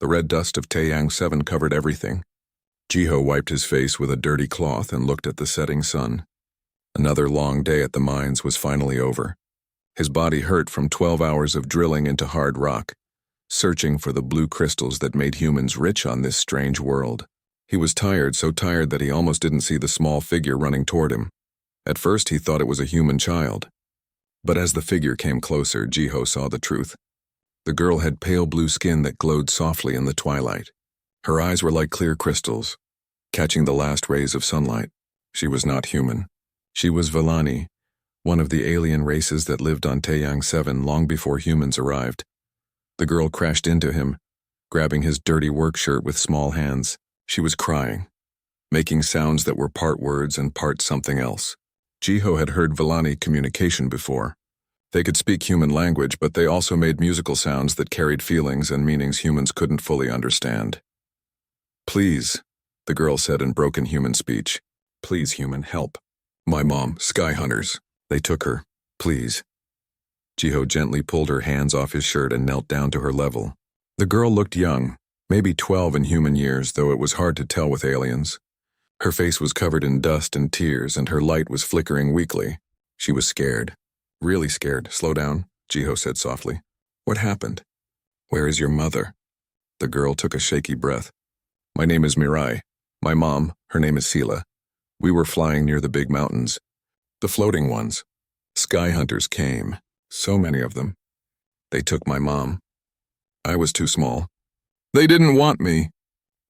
The red dust of Taeyang 7 covered everything. Jiho wiped his face with a dirty cloth and looked at the setting sun. Another long day at the mines was finally over. His body hurt from 12 hours of drilling into hard rock, searching for the blue crystals that made humans rich on this strange world. He was tired, so tired that he almost didn't see the small figure running toward him. At first he thought it was a human child. But as the figure came closer, Jiho saw the truth. The girl had pale blue skin that glowed softly in the twilight. Her eyes were like clear crystals, catching the last rays of sunlight. She was not human. She was Villani, one of the alien races that lived on Taeyang 7 long before humans arrived. The girl crashed into him, grabbing his dirty work shirt with small hands. She was crying, making sounds that were part words and part something else. Jiho had heard Villani communication before. They could speak human language, but they also made musical sounds that carried feelings and meanings humans couldn't fully understand. "Please," the girl said in broken human speech. "Please, human, help. My mom, Sky Hunters. They took her. Please." Jiho gently pulled her hands off his shirt and knelt down to her level. The girl looked young, maybe 12 in human years, though it was hard to tell with aliens. Her face was covered in dust and tears, and her light was flickering weakly. She was scared. "Really scared. Slow down," Jiho said softly. "What happened? Where is your mother?" The girl took a shaky breath. "My name is Mirai. My mom, her name is Sila. We were flying near the big mountains. The floating ones. Sky Hunters came. So many of them. They took my mom. I was too small. They didn't want me,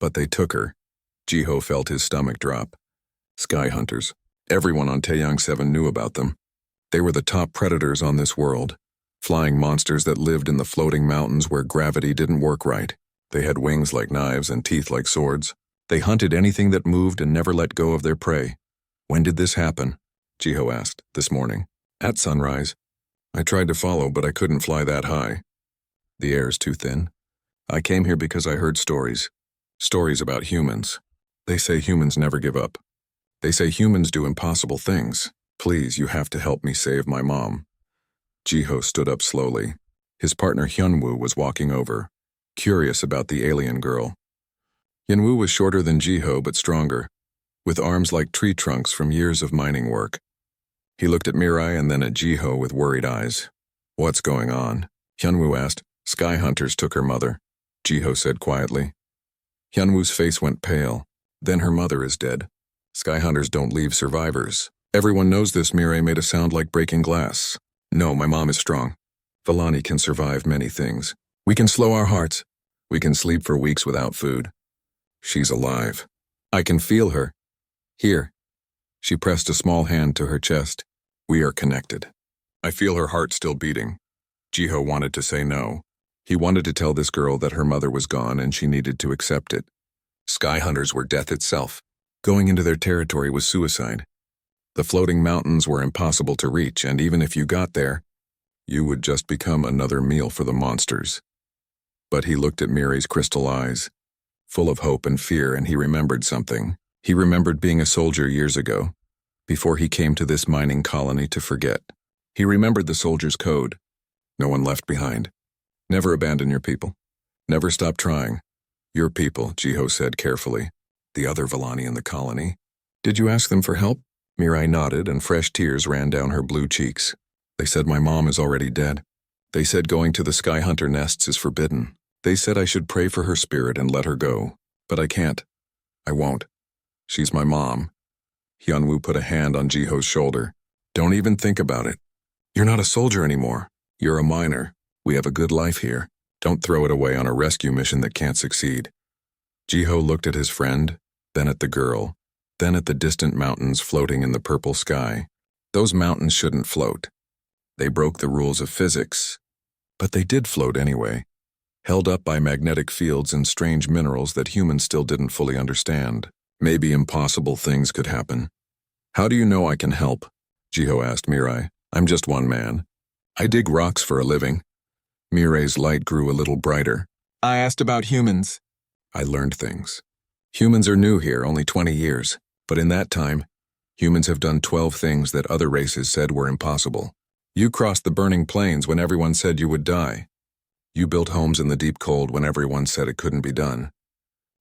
but they took her." Jiho felt his stomach drop. Sky Hunters. Everyone on Taeyang 7 knew about them. They were the top predators on this world, flying monsters that lived in the floating mountains where gravity didn't work right. They had wings like knives and teeth like swords. They hunted anything that moved and never let go of their prey. "When did this happen?" Jiho asked. "This morning. At sunrise. I tried to follow, but I couldn't fly that high. The air is too thin. I came here because I heard stories. Stories about humans. They say humans never give up. They say humans do impossible things. Please, you have to help me save my mom." Jiho stood up slowly. His partner Hyunwoo was walking over, curious about the alien girl. Hyunwoo was shorter than Jiho but stronger, with arms like tree trunks from years of mining work. He looked at Mirai and then at Jiho with worried eyes. "What's going on?" Hyunwoo asked. "Sky Hunters took her mother," Jiho said quietly. Hyunwoo's face went pale. "Then her mother is dead. Sky Hunters don't leave survivors. Everyone knows this." Mirai made a sound like breaking glass. "No, my mom is strong. Villani can survive many things. We can slow our hearts. We can sleep for weeks without food. She's alive. I can feel her. Here." She pressed a small hand to her chest. "We are connected. I feel her heart still beating." Jiho wanted to say no. He wanted to tell this girl that her mother was gone and she needed to accept it. Sky Hunters were death itself. Going into their territory was suicide. The floating mountains were impossible to reach, and even if you got there, you would just become another meal for the monsters. But he looked at Mirai's crystal eyes, full of hope and fear, and he remembered something. He remembered being a soldier years ago, before he came to this mining colony to forget. He remembered the soldier's code. No one left behind. Never abandon your people. Never stop trying. Your people, Jiho said carefully. The other Villani in the colony. Did you ask them for help? Mirai nodded, and fresh tears ran down her blue cheeks. They said my mom is already dead. They said going to the Sky Hunter nests is forbidden. They said I should pray for her spirit and let her go. But I can't. I won't. She's my mom. Hyunwoo put a hand on Jiho's shoulder. Don't even think about it. You're not a soldier anymore. You're a miner. We have a good life here. Don't throw it away on a rescue mission that can't succeed. Jiho looked at his friend, then at the girl, then at the distant mountains floating in the purple sky. Those mountains shouldn't float. They broke the rules of physics. But they did float anyway, held up by magnetic fields and strange minerals that humans still didn't fully understand. Maybe impossible things could happen. How do you know I can help? Jiho asked Mirai. I'm just one man. I dig rocks for a living. Mirai's light grew a little brighter. I asked about humans. I learned things. Humans are new here, only 20 years. But in that time, humans have done 12 things that other races said were impossible. You crossed the burning plains when everyone said you would die. You built homes in the deep cold when everyone said it couldn't be done.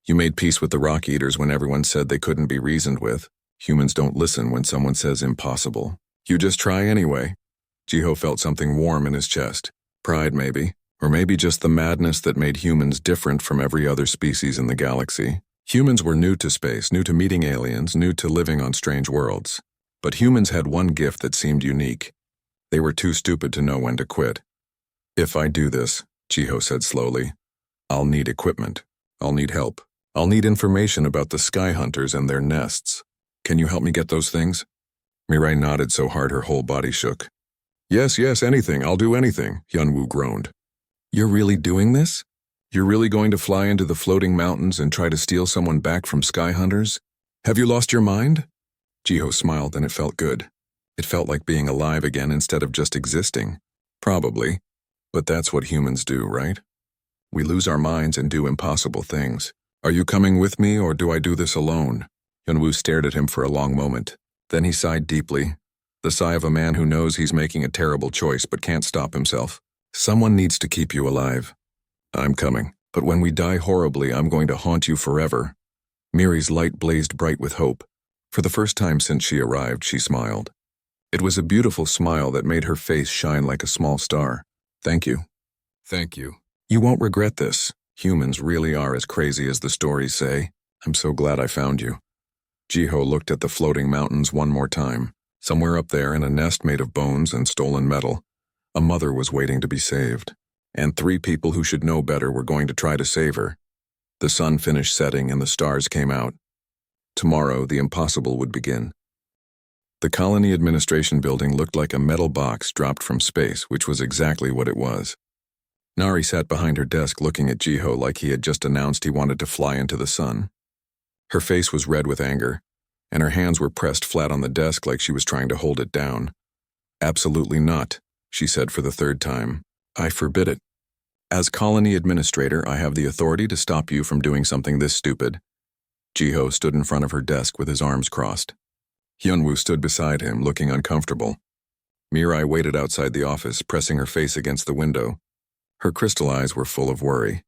You made peace with the rock eaters when everyone said they couldn't be reasoned with. Humans don't listen when someone says impossible. You just try anyway. Jiho felt something warm in his chest. Pride, maybe. Or maybe just the madness that made humans different from every other species in the galaxy. Humans were new to space, new to meeting aliens, new to living on strange worlds. But humans had one gift that seemed unique. They were too stupid to know when to quit. If I do this, Jiho said slowly, I'll need equipment. I'll need help. I'll need information about the sky hunters and their nests. Can you help me get those things? Mirai nodded so hard her whole body shook. Yes, anything. I'll do anything, Hyunwoo groaned. You're really doing this? You're really going to fly into the floating mountains and try to steal someone back from sky hunters? Have you lost your mind? Jiho smiled and it felt good. It felt like being alive again instead of just existing. Probably. But that's what humans do, right? We lose our minds and do impossible things. Are you coming with me or do I do this alone? Hyunwoo stared at him for a long moment. Then he sighed deeply, the sigh of a man who knows he's making a terrible choice but can't stop himself. Someone needs to keep you alive. I'm coming, but when we die horribly, I'm going to haunt you forever. Miri's light blazed bright with hope. For the first time since she arrived, she smiled. It was a beautiful smile that made her face shine like a small star. Thank you. Thank you. You won't regret this. Humans really are as crazy as the stories say. I'm so glad I found you. Jiho looked at the floating mountains one more time. Somewhere up there in a nest made of bones and stolen metal, a mother was waiting to be saved. And 3 people who should know better were going to try to save her. The sun finished setting and the stars came out. Tomorrow, the impossible would begin. The colony administration building looked like a metal box dropped from space, which was exactly what it was. Nari sat behind her desk looking at Jiho like he had just announced he wanted to fly into the sun. Her face was red with anger, and her hands were pressed flat on the desk like she was trying to hold it down. Absolutely not, she said for the 3rd time. I forbid it. As colony administrator, I have the authority to stop you from doing something this stupid. Jiho stood in front of her desk with his arms crossed. Hyunwoo stood beside him, looking uncomfortable. Mirai waited outside the office, pressing her face against the window. Her crystal eyes were full of worry.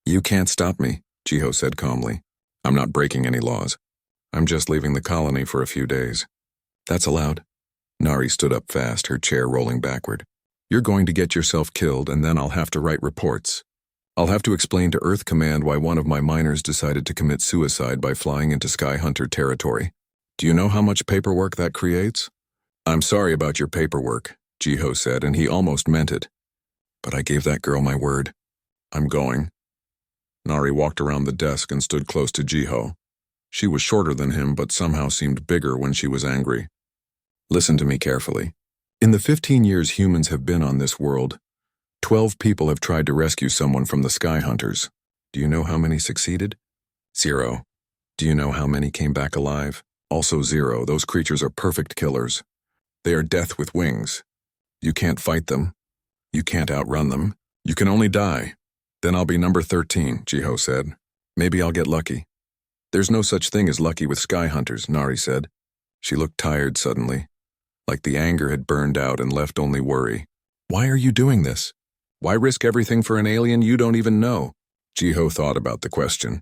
You can't stop me, Jiho said calmly. I'm not breaking any laws. I'm just leaving the colony for a few days. That's allowed. Nari stood up fast, her chair rolling backward. You're going to get yourself killed, and then I'll have to write reports. I'll have to explain to Earth Command why one of my miners decided to commit suicide by flying into Sky Hunter territory. Do you know how much paperwork that creates? I'm sorry about your paperwork, Jiho said, and he almost meant it. But I gave that girl my word. I'm going. Nari walked around the desk and stood close to Jiho. She was shorter than him, but somehow seemed bigger when she was angry. Listen to me carefully. In the 15 years humans have been on this world, 12 people have tried to rescue someone from the Sky Hunters. Do you know how many succeeded? 0. Do you know how many came back alive? Also 0. Those creatures are perfect killers. They are death with wings. You can't fight them. You can't outrun them. You can only die. Then I'll be number 13, Jiho said. Maybe I'll get lucky. There's no such thing as lucky with Sky Hunters, Nari said. She looked tired suddenly, like the anger had burned out and left only worry. Why are you doing this? Why risk everything for an alien you don't even know? Jiho thought about the question.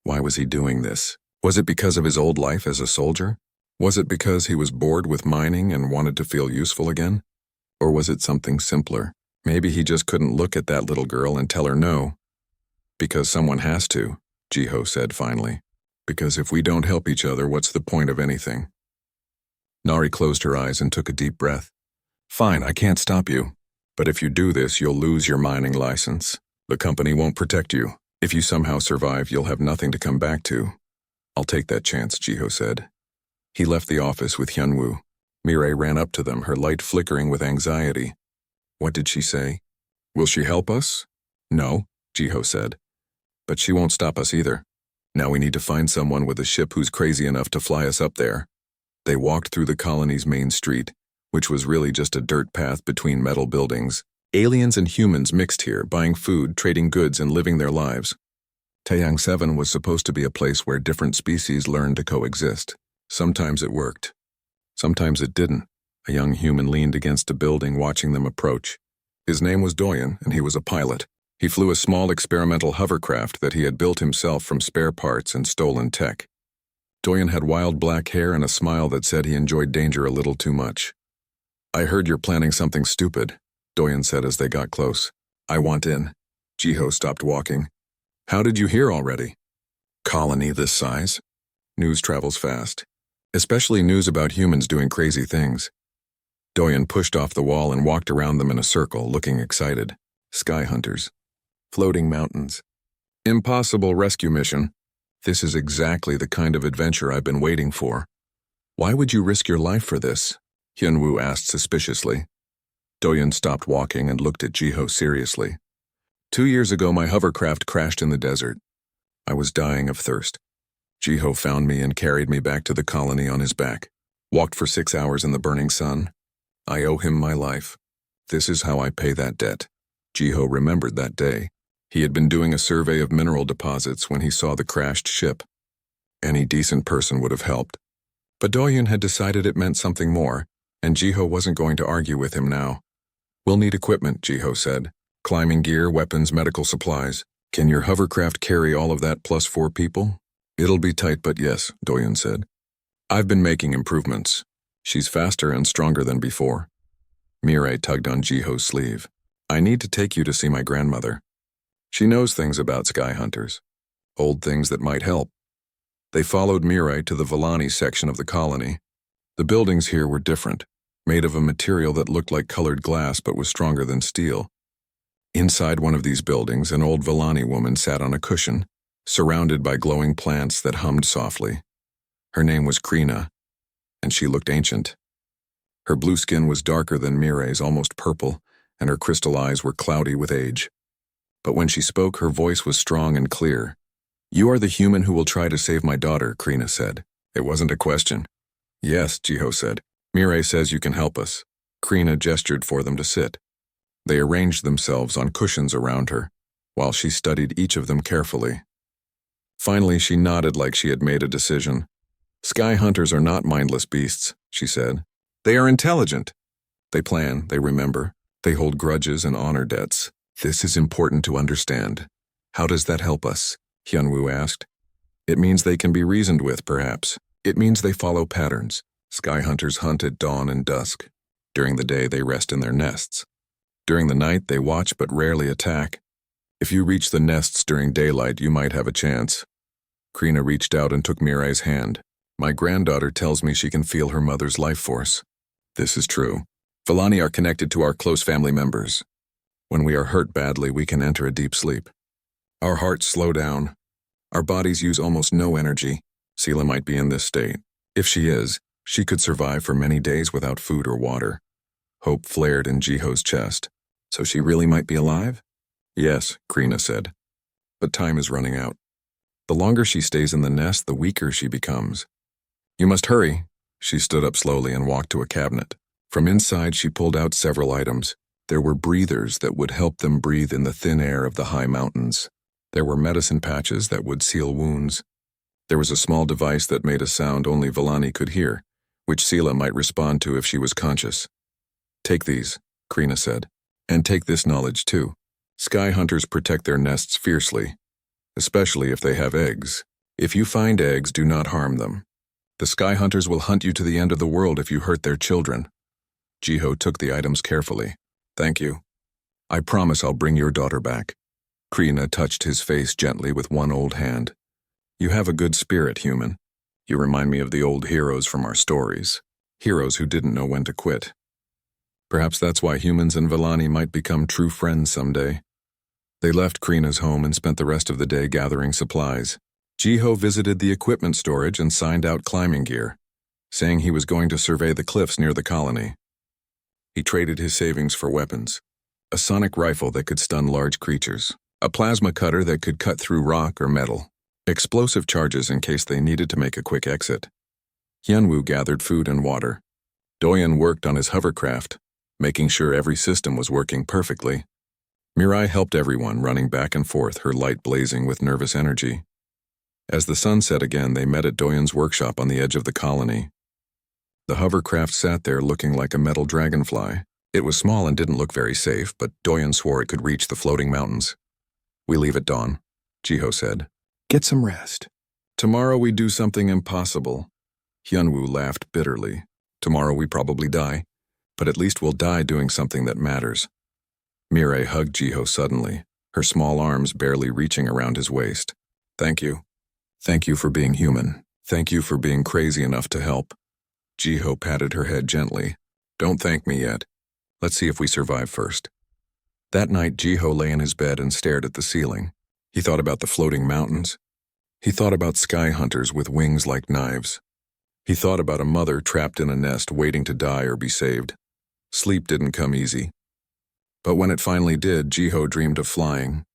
Why was he doing this? Was it because of his old life as a soldier? Was it because he was bored with mining and wanted to feel useful again? Or was it something simpler? Maybe he just couldn't look at that little girl and tell her no. Because someone has to, Jiho said finally. Because if we don't help each other, what's the point of anything? Nari closed her eyes and took a deep breath. Fine, I can't stop you. But if you do this, you'll lose your mining license. The company won't protect you. If you somehow survive, you'll have nothing to come back to. I'll take that chance, Jiho said. He left the office with Hyunwoo. Mirai ran up to them, her light flickering with anxiety. What did she say? Will she help us? No, Jiho said. But she won't stop us either. Now we need to find someone with a ship who's crazy enough to fly us up there. They walked through the colony's main street, which was really just a dirt path between metal buildings. Aliens and humans mixed here, buying food, trading goods, and living their lives. Taeyang 7 was supposed to be a place where different species learned to coexist. Sometimes it worked. Sometimes it didn't. A young human leaned against a building watching them approach. His name was Doyen, and he was a pilot. He flew a small experimental hovercraft that he had built himself from spare parts and stolen tech. Doyen had wild black hair and a smile that said he enjoyed danger a little too much. "I heard you're planning something stupid," Doyen said as they got close. "I want in." Jiho stopped walking. "How did you hear already?" "Colony this size. News travels fast. Especially news about humans doing crazy things." Doyen pushed off the wall and walked around them in a circle, looking excited. "Sky hunters. Floating mountains. Impossible rescue mission. This is exactly the kind of adventure I've been waiting for." "Why would you risk your life for this?" Hyunwoo asked suspiciously. Doyen stopped walking and looked at Jiho seriously. 2 years ago, my hovercraft crashed in the desert. I was dying of thirst. Jiho found me and carried me back to the colony on his back. Walked for 6 hours in the burning sun. I owe him my life. This is how I pay that debt." Jiho remembered that day. He had been doing a survey of mineral deposits when he saw the crashed ship. Any decent person would have helped. But Doyen had decided it meant something more, and Jiho wasn't going to argue with him now. "We'll need equipment," Jiho said. "Climbing gear, weapons, medical supplies. Can your hovercraft carry all of that plus 4 people?" "It'll be tight, but yes," Doyen said. "I've been making improvements. She's faster and stronger than before." Mirai tugged on Jiho's sleeve. "I need to take you to see my grandmother. She knows things about sky hunters. Old things that might help." They followed Mirai to the Villani section of the colony. The buildings here were different, made of a material that looked like colored glass but was stronger than steel. Inside one of these buildings, an old Villani woman sat on a cushion, surrounded by glowing plants that hummed softly. Her name was Krina, and she looked ancient. Her blue skin was darker than Mirai's, almost purple, and her crystal eyes were cloudy with age. But when she spoke, her voice was strong and clear. "You are the human who will try to save my daughter," Krina said. It wasn't a question. "Yes," Jiho said. "Mirai says you can help us." Krina gestured for them to sit. They arranged themselves on cushions around her, while she studied each of them carefully. Finally, she nodded like she had made a decision. "Sky hunters are not mindless beasts," she said. "They are intelligent. They plan, they remember, they hold grudges and honor debts. This is important to understand." "How does that help us?" Hyunwoo asked. "It means they can be reasoned with, perhaps. It means they follow patterns. Sky hunters hunt at dawn and dusk. During the day, they rest in their nests. During the night, they watch but rarely attack. If you reach the nests during daylight, you might have a chance." Krina reached out and took Mirai's hand. "My granddaughter tells me she can feel her mother's life force." "This is true. Villani are connected to our close family members. When we are hurt badly, we can enter a deep sleep. Our hearts slow down. Our bodies use almost no energy. Sela might be in this state. If she is, she could survive for many days without food or water." Hope flared in Jiho's chest. "So she really might be alive?" "Yes," Krina said. "But time is running out. The longer she stays in the nest, the weaker she becomes. You must hurry." She stood up slowly and walked to a cabinet. From inside, she pulled out several items. There were breathers that would help them breathe in the thin air of the high mountains. There were medicine patches that would seal wounds. There was a small device that made a sound only Villani could hear, which Sela might respond to if she was conscious. "Take these," Krina said. "And take this knowledge too. Sky hunters protect their nests fiercely, especially if they have eggs. If you find eggs, do not harm them. The sky hunters will hunt you to the end of the world if you hurt their children." Jiho took the items carefully. "Thank you. I promise I'll bring your daughter back." Krina touched his face gently with one old hand. "You have a good spirit, human. You remind me of the old heroes from our stories. Heroes who didn't know when to quit. Perhaps that's why humans and Villani might become true friends someday." They left Krina's home and spent the rest of the day gathering supplies. Jiho visited the equipment storage and signed out climbing gear, saying he was going to survey the cliffs near the colony. He traded his savings for weapons. A sonic rifle that could stun large creatures. A plasma cutter that could cut through rock or metal. Explosive charges in case they needed to make a quick exit. Hyunwoo gathered food and water. Doyen worked on his hovercraft, making sure every system was working perfectly. Mirai helped everyone, running back and forth, her light blazing with nervous energy. As the sun set again, they met at Doyen's workshop on the edge of the colony. The hovercraft sat there looking like a metal dragonfly. It was small and didn't look very safe, but Doyen swore it could reach the floating mountains. We leave at dawn, Jiho said. Get some rest. Tomorrow we do something impossible. Hyunwoo laughed bitterly. Tomorrow we probably die, but at least we'll die doing something that matters. Mirai hugged Jiho suddenly, her small arms barely reaching around his waist. Thank you. Thank you for being human. Thank you for being crazy enough to help. Jiho patted her head gently. Don't thank me yet. Let's see if we survive first. That night, Jiho lay in his bed and stared at the ceiling. He thought about the floating mountains. He thought about sky hunters with wings like knives. He thought about a mother trapped in a nest waiting to die or be saved. Sleep didn't come easy. But when it finally did, Jiho dreamed of flying.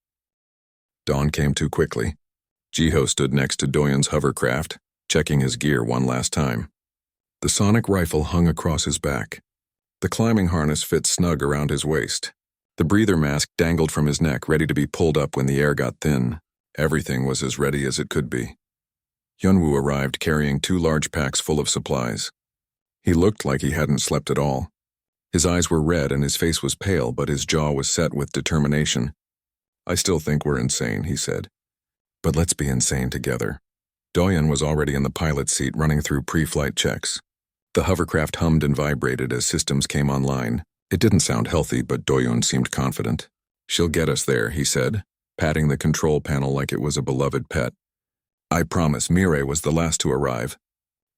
Dawn came too quickly. Jiho stood next to Doyeon's hovercraft, checking his gear one last time. The sonic rifle hung across his back. The climbing harness fit snug around his waist. The breather mask dangled from his neck, ready to be pulled up when the air got thin. Everything was as ready as it could be. Hyunwoo arrived carrying 2 large packs full of supplies. He looked like he hadn't slept at all. His eyes were red and his face was pale, but his jaw was set with determination. I still think we're insane, he said. But let's be insane together. Doyeon was already in the pilot's seat running through pre-flight checks. The hovercraft hummed and vibrated as systems came online. It didn't sound healthy, but Doyeon seemed confident. She'll get us there, he said, patting the control panel like it was a beloved pet. I promise. Mirai was the last to arrive.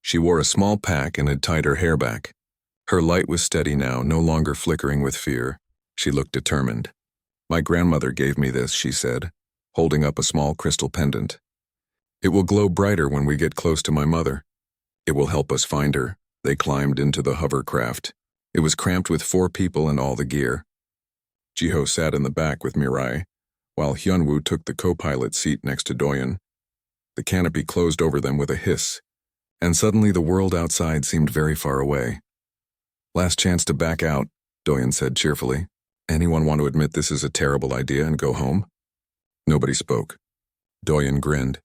She wore a small pack and had tied her hair back. Her light was steady now, no longer flickering with fear. She looked determined. My grandmother gave me this, she said, holding up a small crystal pendant. It will glow brighter when we get close to my mother. It will help us find her. They climbed into the hovercraft. It was cramped with 4 people and all the gear. Jiho sat in the back with Mirai, while Hyunwoo took the co-pilot seat next to Doyeon. The canopy closed over them with a hiss, and suddenly the world outside seemed very far away. Last chance to back out, Doyeon said cheerfully. Anyone want to admit this is a terrible idea and go home? Nobody spoke. Doyeon grinned.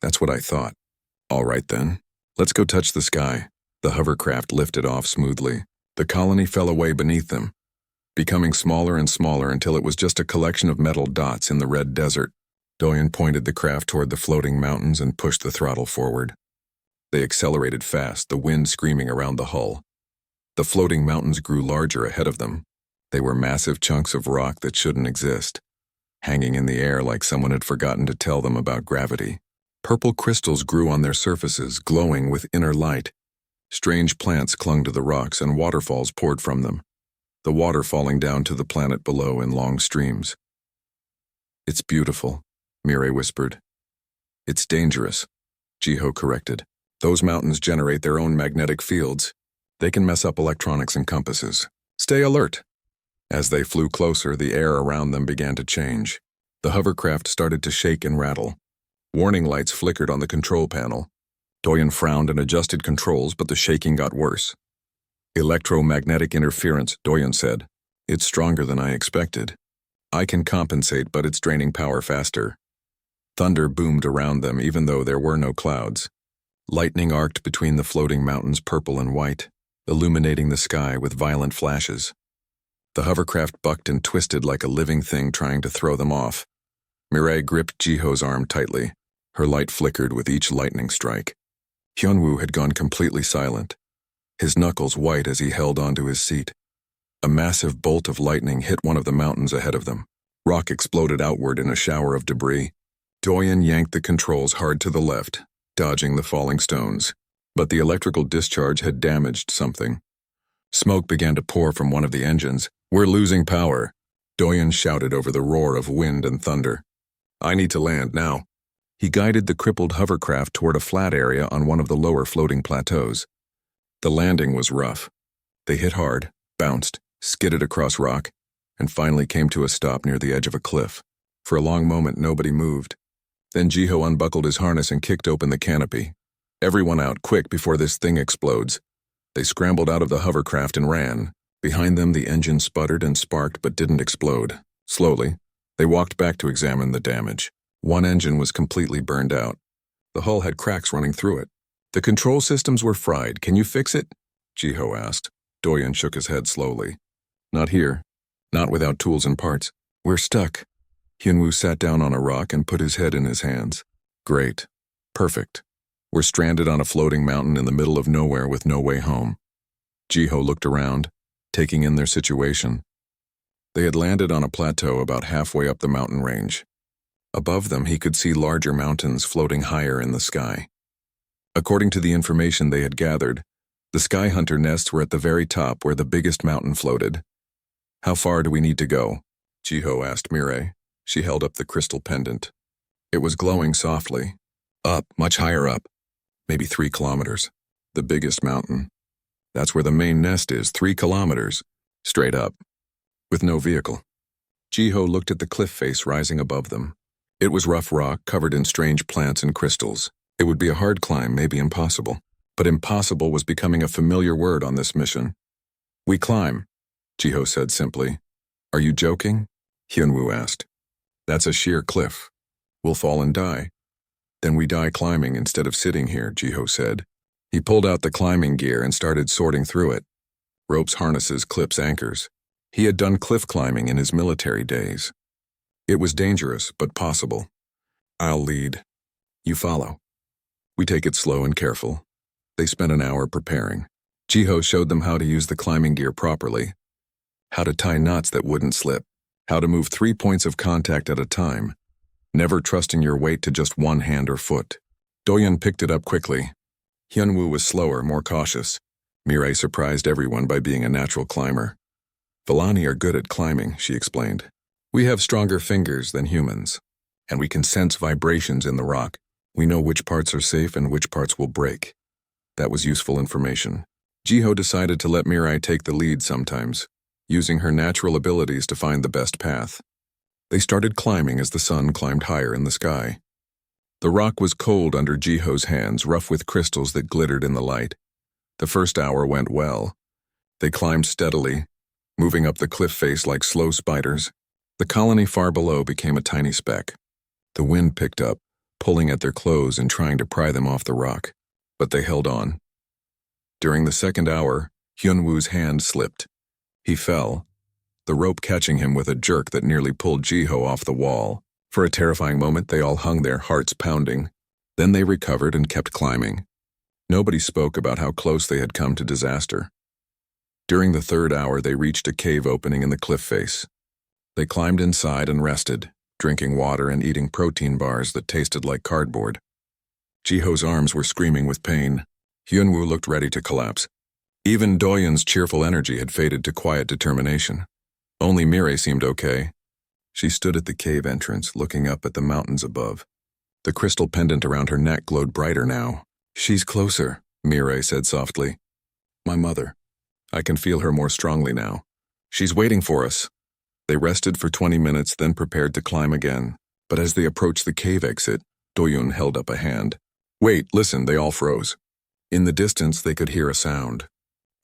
That's what I thought. All right then. Let's go touch the sky. The hovercraft lifted off smoothly. The colony fell away beneath them, becoming smaller and smaller until it was just a collection of metal dots in the red desert. Doyeon pointed the craft toward the floating mountains and pushed the throttle forward. They accelerated fast, the wind screaming around the hull. The floating mountains grew larger ahead of them. They were massive chunks of rock that shouldn't exist, hanging in the air like someone had forgotten to tell them about gravity. Purple crystals grew on their surfaces, glowing with inner light. Strange plants clung to the rocks and waterfalls poured from them, the water falling down to the planet below in long streams. It's beautiful, Mirai whispered. It's dangerous, Jiho corrected. Those mountains generate their own magnetic fields. They can mess up electronics and compasses. Stay alert. As they flew closer, the air around them began to change. The hovercraft started to shake and rattle. Warning lights flickered on the control panel. Doyeon frowned and adjusted controls, but the shaking got worse. Electromagnetic interference, Doyeon said. It's stronger than I expected. I can compensate, but it's draining power faster. Thunder boomed around them, even though there were no clouds. Lightning arced between the floating mountains, purple and white, illuminating the sky with violent flashes. The hovercraft bucked and twisted like a living thing trying to throw them off. Mirai gripped Jiho's arm tightly. Her light flickered with each lightning strike. Hyunwoo had gone completely silent, his knuckles white as he held onto his seat. A massive bolt of lightning hit one of the mountains ahead of them. Rock exploded outward in a shower of debris. Doyeon yanked the controls hard to the left, dodging the falling stones. But the electrical discharge had damaged something. Smoke began to pour from one of the engines. We're losing power, Doyeon shouted over the roar of wind and thunder. I need to land now. He guided the crippled hovercraft toward a flat area on one of the lower floating plateaus. The landing was rough. They hit hard, bounced, skidded across rock, and finally came to a stop near the edge of a cliff. For a long moment, nobody moved. Then Jiho unbuckled his harness and kicked open the canopy. Everyone out, quick, before this thing explodes. They scrambled out of the hovercraft and ran. Behind them, the engine sputtered and sparked but didn't explode. Slowly, they walked back to examine the damage. One engine was completely burned out. The hull had cracks running through it. The control systems were fried. Can you fix it? Jiho asked. Doyeon shook his head slowly. Not here. Not without tools and parts. We're stuck. Hyunwoo sat down on a rock and put his head in his hands. Great. Perfect. We're stranded on a floating mountain in the middle of nowhere with no way home. Jiho looked around, taking in their situation. They had landed on a plateau about halfway up the mountain range. Above them, he could see larger mountains floating higher in the sky. According to the information they had gathered, the Sky Hunter nests were at the very top where the biggest mountain floated. How far do we need to go? Jiho asked Mirai. She held up the crystal pendant. It was glowing softly. Up, much higher up. Maybe 3 kilometers. The biggest mountain. That's where the main nest is, 3 kilometers. Straight up. With no vehicle. Jiho looked at the cliff face rising above them. It was rough rock covered in strange plants and crystals. It would be a hard climb, maybe impossible. But impossible was becoming a familiar word on this mission. We climb, Jiho said simply. Are you joking? Hyunwoo asked. That's a sheer cliff. We'll fall and die. Then we die climbing instead of sitting here, Jiho said. He pulled out the climbing gear and started sorting through it. Ropes, harnesses, clips, anchors. He had done cliff climbing in his military days. It was dangerous, but possible. I'll lead. You follow. We take it slow and careful. They spent an hour preparing. Jiho showed them how to use the climbing gear properly, how to tie knots that wouldn't slip, how to move 3 points of contact at a time, never trusting your weight to just one hand or foot. Doyeon picked it up quickly. Hyunwoo was slower, more cautious. Mirai surprised everyone by being a natural climber. Villani are good at climbing, she explained. We have stronger fingers than humans, and we can sense vibrations in the rock. We know which parts are safe and which parts will break. That was useful information. Jiho decided to let Mirai take the lead sometimes, using her natural abilities to find the best path. They started climbing as the sun climbed higher in the sky. The rock was cold under Jiho's hands, rough with crystals that glittered in the light. The first hour went well. They climbed steadily, moving up the cliff face like slow spiders. The colony far below became a tiny speck. The wind picked up, pulling at their clothes and trying to pry them off the rock. But they held on. During the second hour, Hyunwoo's hand slipped. He fell, the rope catching him with a jerk that nearly pulled Jiho off the wall. For a terrifying moment, they all hung there, hearts pounding. Then they recovered and kept climbing. Nobody spoke about how close they had come to disaster. During the third hour, they reached a cave opening in the cliff face. They climbed inside and rested, drinking water and eating protein bars that tasted like cardboard. Jiho's arms were screaming with pain. Hyunwoo looked ready to collapse. Even Doyeon's cheerful energy had faded to quiet determination. Only Mirai seemed okay. She stood at the cave entrance, looking up at the mountains above. The crystal pendant around her neck glowed brighter now. She's closer, Mirai said softly. My mother. I can feel her more strongly now. She's waiting for us. They rested for 20 minutes, then prepared to climb again. But as they approached the cave exit, Doyeon held up a hand. Wait, listen, they all froze. In the distance, they could hear a sound.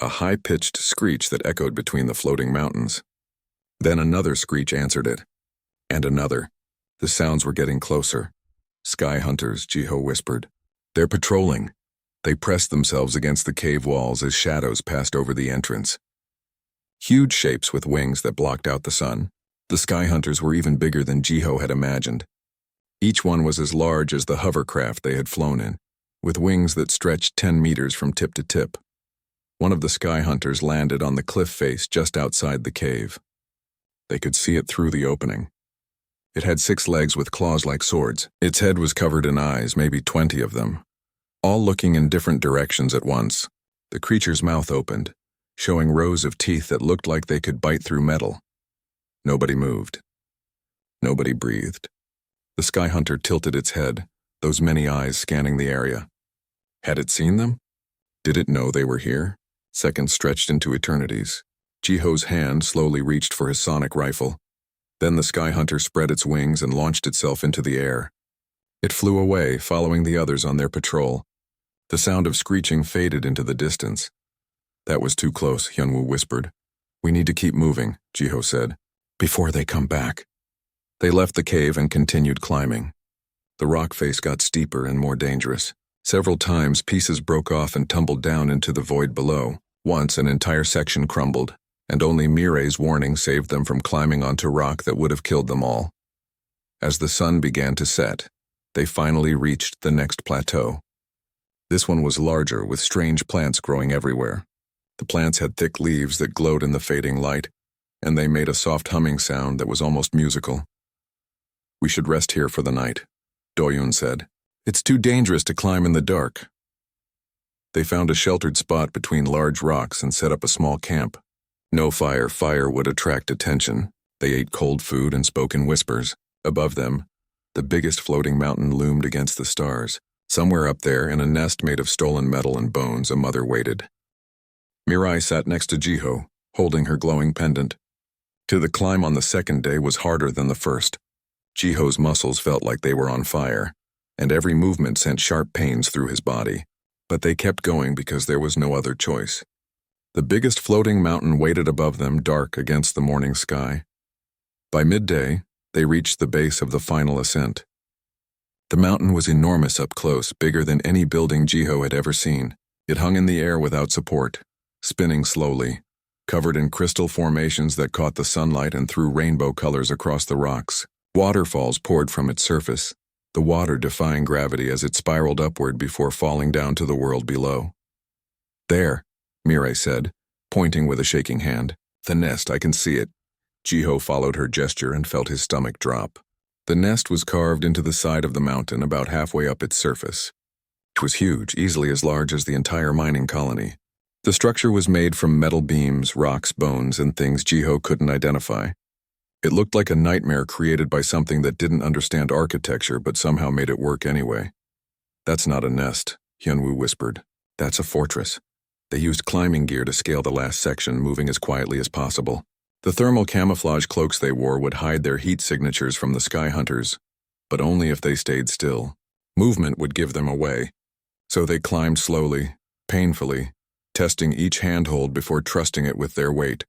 A high-pitched screech that echoed between the floating mountains. Then another screech answered it. And another. The sounds were getting closer. Sky hunters, Jiho whispered. They're patrolling. They pressed themselves against the cave walls as shadows passed over the entrance. Huge shapes with wings that blocked out the sun. The sky hunters were even bigger than Jiho had imagined. Each one was as large as the hovercraft they had flown in, with wings that stretched 10 meters from tip to tip. One of the sky hunters landed on the cliff face just outside the cave. They could see it through the opening. It had 6 legs with claws like swords. Its head was covered in eyes, maybe 20 of them, all looking in different directions at once. The creature's mouth opened, showing rows of teeth that looked like they could bite through metal. Nobody moved. Nobody breathed. The sky hunter tilted its head, those many eyes scanning the area. Had it seen them? Did it know they were here? Seconds stretched into eternities. Jiho's hand slowly reached for his sonic rifle. Then the sky hunter spread its wings and launched itself into the air. It flew away, following the others on their patrol. The sound of screeching faded into the distance. That was too close, Hyunwoo whispered. We need to keep moving, Jiho said, before they come back. They left the cave and continued climbing. The rock face got steeper and more dangerous. Several times, pieces broke off and tumbled down into the void below. Once, an entire section crumbled, and only Mirai's warning saved them from climbing onto rock that would have killed them all. As the sun began to set, they finally reached the next plateau. This one was larger, with strange plants growing everywhere. The plants had thick leaves that glowed in the fading light, and they made a soft humming sound that was almost musical. "We should rest here for the night," Doyun said. "It's too dangerous to climb in the dark." They found a sheltered spot between large rocks and set up a small camp. No fire would attract attention. They ate cold food and spoke in whispers. Above them, the biggest floating mountain loomed against the stars. Somewhere up there, in a nest made of stolen metal and bones, a mother waited. Mirai sat next to Jiho, holding her glowing pendant. The climb on the second day was harder than the first. Jiho's muscles felt like they were on fire, and every movement sent sharp pains through his body. But they kept going because there was no other choice. The biggest floating mountain waited above them, dark against the morning sky. By midday, they reached the base of the final ascent. The mountain was enormous up close, bigger than any building Jiho had ever seen. It hung in the air without support, spinning slowly, covered in crystal formations that caught the sunlight and threw rainbow colors across the rocks. Waterfalls poured from its surface, the water defying gravity as it spiraled upward before falling down to the world below. "There," Mirai said, pointing with a shaking hand. "The nest, I can see it." Jiho followed her gesture and felt his stomach drop. The nest was carved into the side of the mountain about halfway up its surface. It was huge, easily as large as the entire mining colony. The structure was made from metal beams, rocks, bones, and things Jiho couldn't identify. It looked like a nightmare created by something that didn't understand architecture but somehow made it work anyway. "That's not a nest," Hyunwoo whispered. "That's a fortress." They used climbing gear to scale the last section, moving as quietly as possible. The thermal camouflage cloaks they wore would hide their heat signatures from the sky hunters, but only if they stayed still. Movement would give them away. So they climbed slowly, painfully, testing each handhold before trusting it with their weight.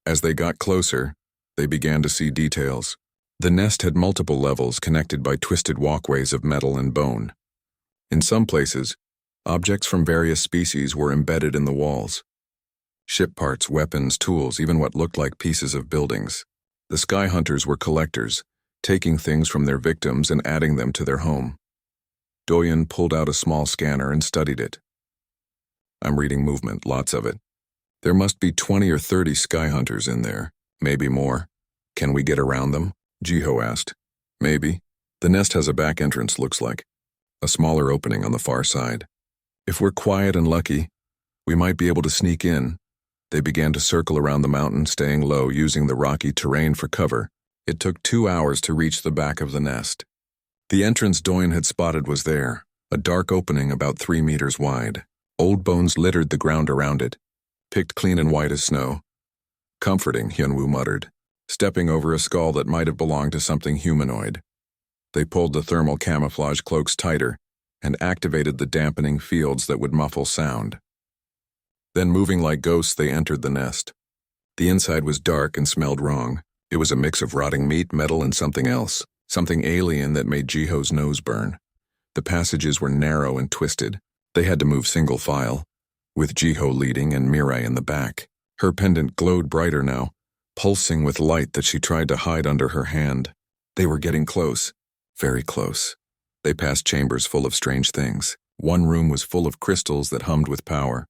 As they got closer, they began to see details. The nest had multiple levels connected by twisted walkways of metal and bone. In some places, objects from various species were embedded in the walls. Ship parts, weapons, tools, even what looked like pieces of buildings. The sky hunters were collectors, taking things from their victims and adding them to their home. Doyun pulled out a small scanner and studied it. "I'm reading movement, lots of it. There must be 20 or 30 sky hunters in there, maybe more. Can we get around them?" Jiho asked. "Maybe. The nest has a back entrance, looks like. A smaller opening on the far side. If we're quiet and lucky, we might be able to sneak in." They began to circle around the mountain, staying low, using the rocky terrain for cover. It took 2 hours to reach the back of the nest. The entrance Doyun had spotted was there, a dark opening about 3 meters wide. Old bones littered the ground around it, picked clean and white as snow. "Comforting," Hyunwoo muttered, stepping over a skull that might have belonged to something humanoid. They pulled the thermal camouflage cloaks tighter and activated the dampening fields that would muffle sound. Then, moving like ghosts, they entered the nest. The inside was dark and smelled wrong. It was a mix of rotting meat, metal, and something else, something alien that made Jiho's nose burn. The passages were narrow and twisted. They had to move single file, with Jiho leading and Mirai in the back. Her pendant glowed brighter now, pulsing with light that she tried to hide under her hand. They were getting close, very close. They passed chambers full of strange things. One room was full of crystals that hummed with power.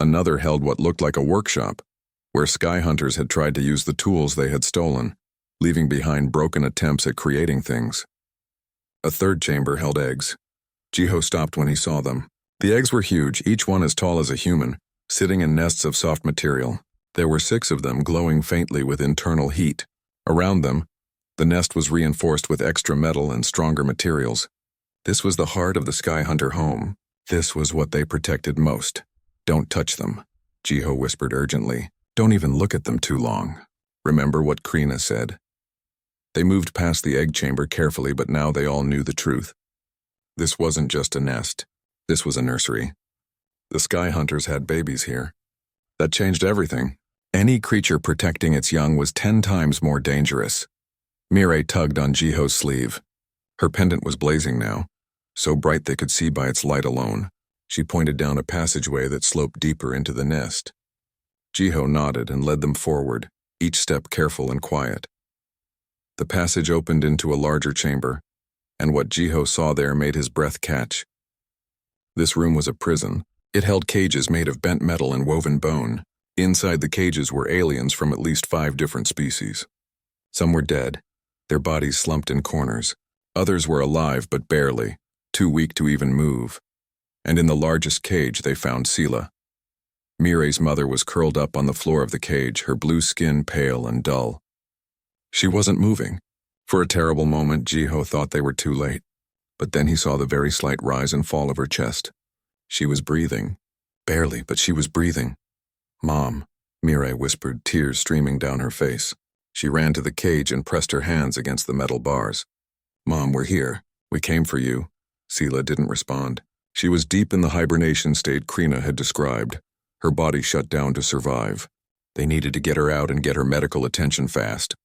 Another held what looked like a workshop, where sky hunters had tried to use the tools they had stolen, leaving behind broken attempts at creating things. A third chamber held eggs. Jiho stopped when he saw them. The eggs were huge, each one as tall as a human, sitting in nests of soft material. There were 6 of them, glowing faintly with internal heat. Around them, the nest was reinforced with extra metal and stronger materials. This was the heart of the sky hunter home. This was what they protected most. "Don't touch them," Jiho whispered urgently. "Don't even look at them too long. Remember what Krina said." They moved past the egg chamber carefully, but now they all knew the truth. This wasn't just a nest. This was a nursery. The sky hunters had babies here. That changed everything. Any creature protecting its young was 10 times more dangerous. Mirai tugged on Jiho's sleeve. Her pendant was blazing now, so bright they could see by its light alone. She pointed down a passageway that sloped deeper into the nest. Jiho nodded and led them forward, each step careful and quiet. The passage opened into a larger chamber, and what Jiho saw there made his breath catch. This room was a prison. It held cages made of bent metal and woven bone. Inside the cages were aliens from at least 5 different species. Some were dead, their bodies slumped in corners. Others were alive but barely, too weak to even move. And in the largest cage they found Sila. Mireille's mother was curled up on the floor of the cage, her blue skin pale and dull. She wasn't moving. For a terrible moment, Jiho thought they were too late. But then he saw the very slight rise and fall of her chest. She was breathing. Barely, but she was breathing. "Mom," Mireille whispered, tears streaming down her face. She ran to the cage and pressed her hands against the metal bars. "Mom, we're here. We came for you." Sila didn't respond. She was deep in the hibernation state Krina had described. Her body shut down to survive. They needed to get her out and get her medical attention fast.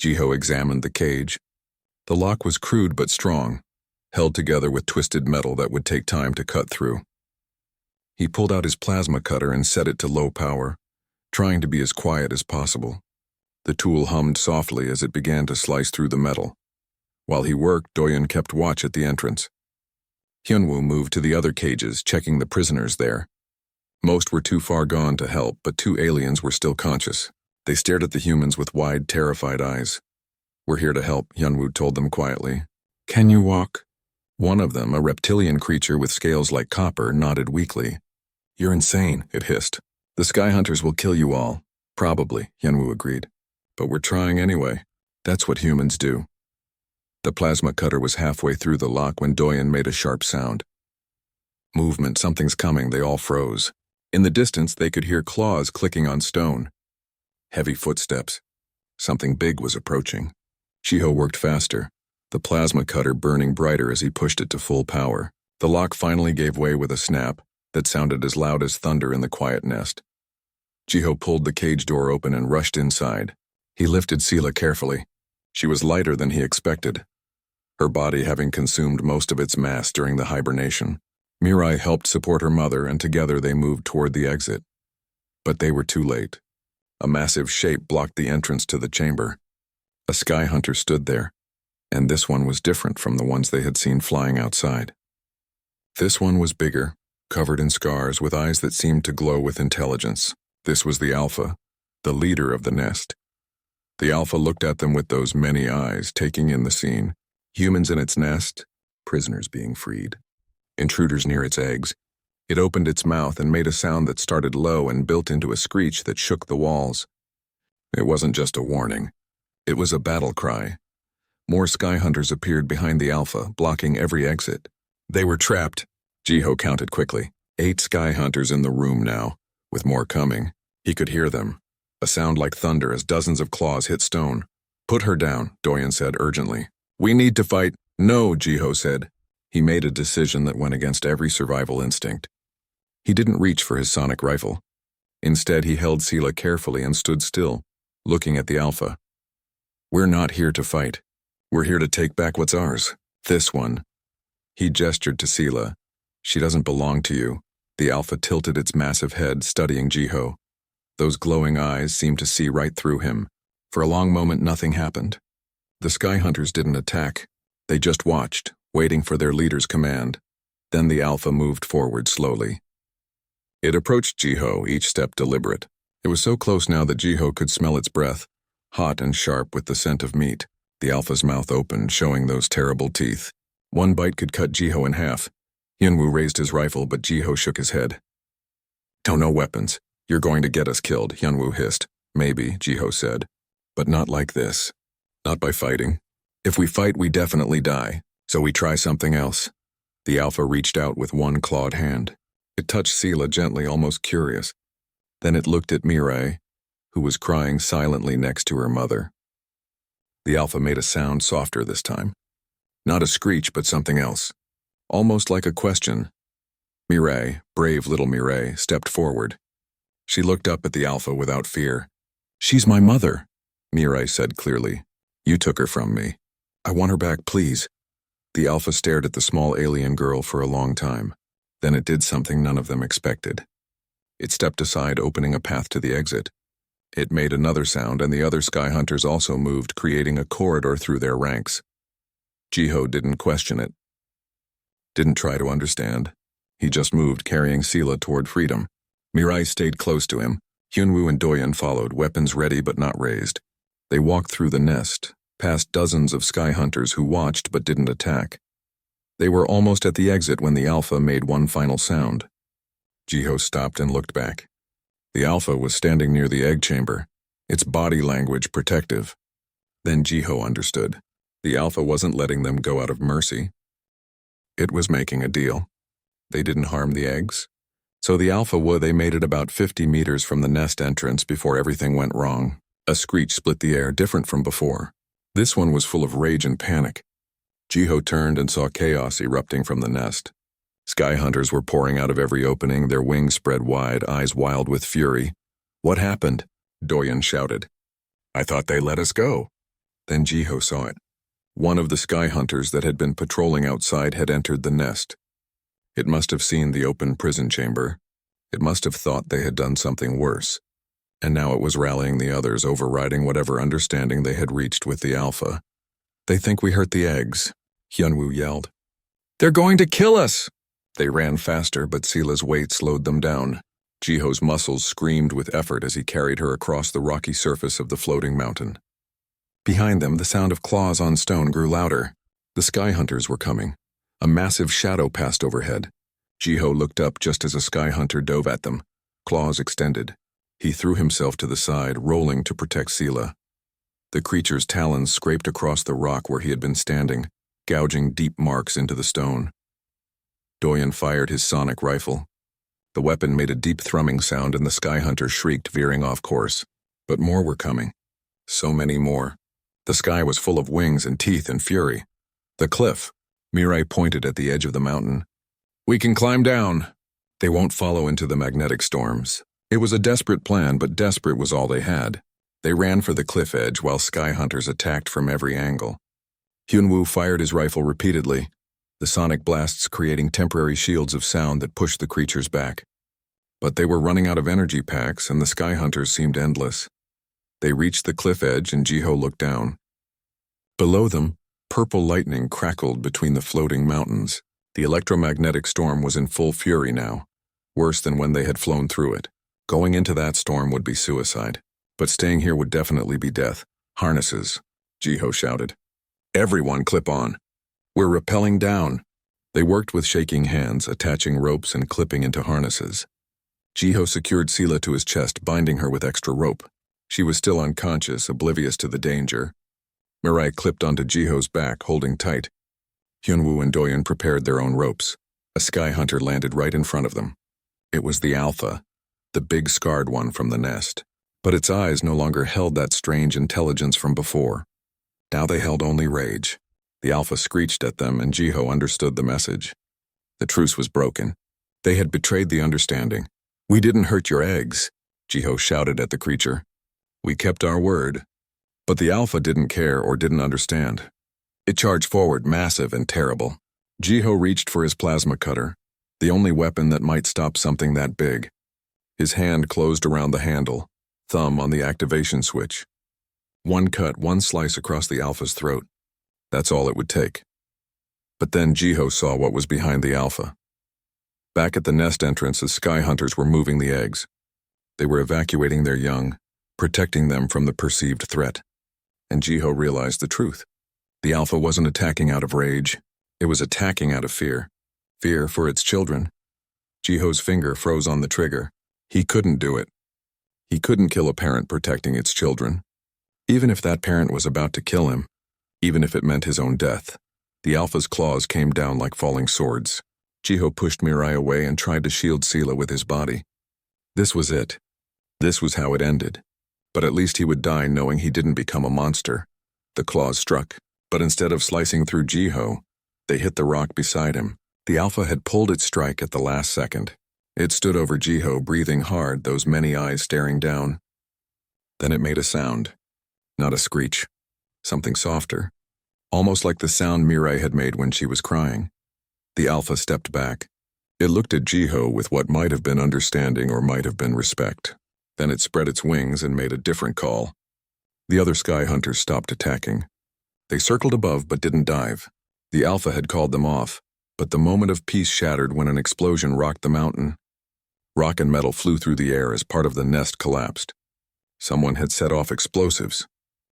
Jiho examined the cage. The lock was crude but strong, held together with twisted metal that would take time to cut through. He pulled out his plasma cutter and set it to low power, trying to be as quiet as possible. The tool hummed softly as it began to slice through the metal. While he worked, Doyen kept watch at the entrance. Hyunwoo moved to the other cages, checking the prisoners there. Most were too far gone to help, but 2 aliens were still conscious. They stared at the humans with wide, terrified eyes. "We're here to help," Hyunwoo told them quietly. "Can you walk?" One of them, a reptilian creature with scales like copper, nodded weakly. "You're insane," it hissed. "The Sky Hunters will kill you all." "Probably," Hyunwoo agreed. "But we're trying anyway. That's what humans do." The plasma cutter was halfway through the lock when Doyen made a sharp sound. "Movement, something's coming," they all froze. In the distance, they could hear claws clicking on stone. Heavy footsteps. Something big was approaching. Jiho worked faster, the plasma cutter burning brighter as he pushed it to full power. The lock finally gave way with a snap that sounded as loud as thunder in the quiet nest. Jiho pulled the cage door open and rushed inside. He lifted Sila carefully. She was lighter than he expected, her body having consumed most of its mass during the hibernation. Mireille helped support her mother, and together they moved toward the exit. But they were too late. A massive shape blocked the entrance to the chamber. A sky hunter stood there, and this one was different from the ones they had seen flying outside. This one was bigger, covered in scars, with eyes that seemed to glow with intelligence. This was the Alpha, the leader of the nest. The Alpha looked at them with those many eyes, taking in the scene. Humans in its nest, prisoners being freed, intruders near its eggs. It opened its mouth and made a sound that started low and built into a screech that shook the walls. It wasn't just a warning. It was a battle cry. More sky hunters appeared behind the Alpha, blocking every exit. They were trapped. Jiho counted quickly. 8 sky hunters in the room now, with more coming. He could hear them, a sound like thunder as dozens of claws hit stone. "Put her down," Doyen said urgently. "We need to fight." "No," Jiho said. He made a decision that went against every survival instinct. He didn't reach for his sonic rifle. Instead, he held Sila carefully and stood still, looking at the Alpha. "We're not here to fight. We're here to take back what's ours. This one." He gestured to Sila. "She doesn't belong to you." The Alpha tilted its massive head, studying Jiho. Those glowing eyes seemed to see right through him. For a long moment, nothing happened. The sky hunters didn't attack. They just watched, waiting for their leader's command. Then the Alpha moved forward slowly. It approached Jiho, each step deliberate. It was so close now that Jiho could smell its breath, hot and sharp with the scent of meat. The Alpha's mouth opened, showing those terrible teeth. One bite could cut Jiho in half. Hyunwoo raised his rifle, but Jiho shook his head. "No weapons. You're going to get us killed," Hyunwoo hissed. "Maybe," Jiho said. "But not like this. Not by fighting. If we fight, we definitely die. So we try something else." The Alpha reached out with one clawed hand. It touched Sila gently, almost curious. Then it looked at Mireille, who was crying silently next to her mother. The Alpha made a sound softer this time. Not a screech, but something else. Almost like a question. Mireille, brave little Mireille, stepped forward. She looked up at the Alpha without fear. "She's my mother," Mireille said clearly. "You took her from me. I want her back, please." The Alpha stared at the small alien girl for a long time. Then it did something none of them expected. It stepped aside, opening a path to the exit. It made another sound, and the other sky hunters also moved, creating a corridor through their ranks. Jiho didn't question it. Didn't try to understand. He just moved, carrying Sela toward freedom. Mirai stayed close to him. Hyunwoo and Doyen followed, weapons ready but not raised. They walked through the nest, past dozens of sky hunters who watched but didn't attack. They were almost at the exit when the Alpha made one final sound. Jiho stopped and looked back. The Alpha was standing near the egg chamber, its body language protective. Then Jiho understood. The Alpha wasn't letting them go out of mercy. It was making a deal. They didn't harm the eggs. So the Alpha they made it about 50 meters from the nest entrance before everything went wrong. A screech split the air, different from before. This one was full of rage and panic. Jiho turned and saw chaos erupting from the nest. Sky hunters were pouring out of every opening, their wings spread wide, eyes wild with fury. "What happened?" Doyen shouted. "I thought they let us go." Then Jiho saw it. One of the sky hunters that had been patrolling outside had entered the nest. It must have seen the open prison chamber. It must have thought they had done something worse. And now it was rallying the others, overriding whatever understanding they had reached with the Alpha. "They think we hurt the eggs," Hyunwoo yelled. "They're going to kill us!" They ran faster, but Sela's weight slowed them down. Jiho's muscles screamed with effort as he carried her across the rocky surface of the floating mountain. Behind them, the sound of claws on stone grew louder. The sky hunters were coming. A massive shadow passed overhead. Jiho looked up just as a sky hunter dove at them, claws extended. He threw himself to the side, rolling to protect Sela. The creature's talons scraped across the rock where he had been standing, gouging deep marks into the stone. Doyen fired his sonic rifle. The weapon made a deep thrumming sound and the sky hunter shrieked, veering off course. But more were coming. So many more. The sky was full of wings and teeth and fury. "The cliff." Mirai pointed at the edge of the mountain. "We can climb down." They won't follow into the magnetic storms. It was a desperate plan, but desperate was all they had. They ran for the cliff edge while sky hunters attacked from every angle. Hyunwoo fired his rifle repeatedly, the sonic blasts creating temporary shields of sound that pushed the creatures back. But they were running out of energy packs, and the sky hunters seemed endless. They reached the cliff edge, and Jiho looked down. Below them, purple lightning crackled between the floating mountains. The electromagnetic storm was in full fury now, worse than when they had flown through it. Going into that storm would be suicide, but staying here would definitely be death. "Harnesses," Jiho shouted. "Everyone clip on. We're rappelling down." They worked with shaking hands, attaching ropes and clipping into harnesses. Jiho secured Sela to his chest, binding her with extra rope. She was still unconscious, oblivious to the danger. Mirai clipped onto Jiho's back, holding tight. Hyunwoo and Doyen prepared their own ropes. A sky hunter landed right in front of them. It was the Alpha, the big scarred one from the nest. But its eyes no longer held that strange intelligence from before. Now they held only rage. The Alpha screeched at them, and Jiho understood the message. The truce was broken. They had betrayed the understanding. "We didn't hurt your eggs," Jiho shouted at the creature. "We kept our word." But the Alpha didn't care or didn't understand. It charged forward, massive and terrible. Jiho reached for his plasma cutter, the only weapon that might stop something that big. His hand closed around the handle, thumb on the activation switch. One cut, one slice across the Alpha's throat. That's all it would take. But then Jiho saw what was behind the Alpha. Back at the nest entrance, the sky hunters were moving the eggs. They were evacuating their young, protecting them from the perceived threat. And Jiho realized the truth. The Alpha wasn't attacking out of rage. It was attacking out of fear. Fear for its children. Jiho's finger froze on the trigger. He couldn't do it. He couldn't kill a parent protecting its children. Even if that parent was about to kill him, even if it meant his own death. The Alpha's claws came down like falling swords. Jiho pushed Mirai away and tried to shield Sela with his body. This was it. This was how it ended. But at least he would die knowing he didn't become a monster. The claws struck, but instead of slicing through Jiho, they hit the rock beside him. The Alpha had pulled its strike at the last second. It stood over Jiho, breathing hard, those many eyes staring down. Then it made a sound. Not a screech. Something softer. Almost like the sound Mirai had made when she was crying. The Alpha stepped back. It looked at Jiho with what might have been understanding or might have been respect. Then it spread its wings and made a different call. The other sky hunters stopped attacking. They circled above but didn't dive. The Alpha had called them off, but the moment of peace shattered when an explosion rocked the mountain. Rock and metal flew through the air as part of the nest collapsed. Someone had set off explosives.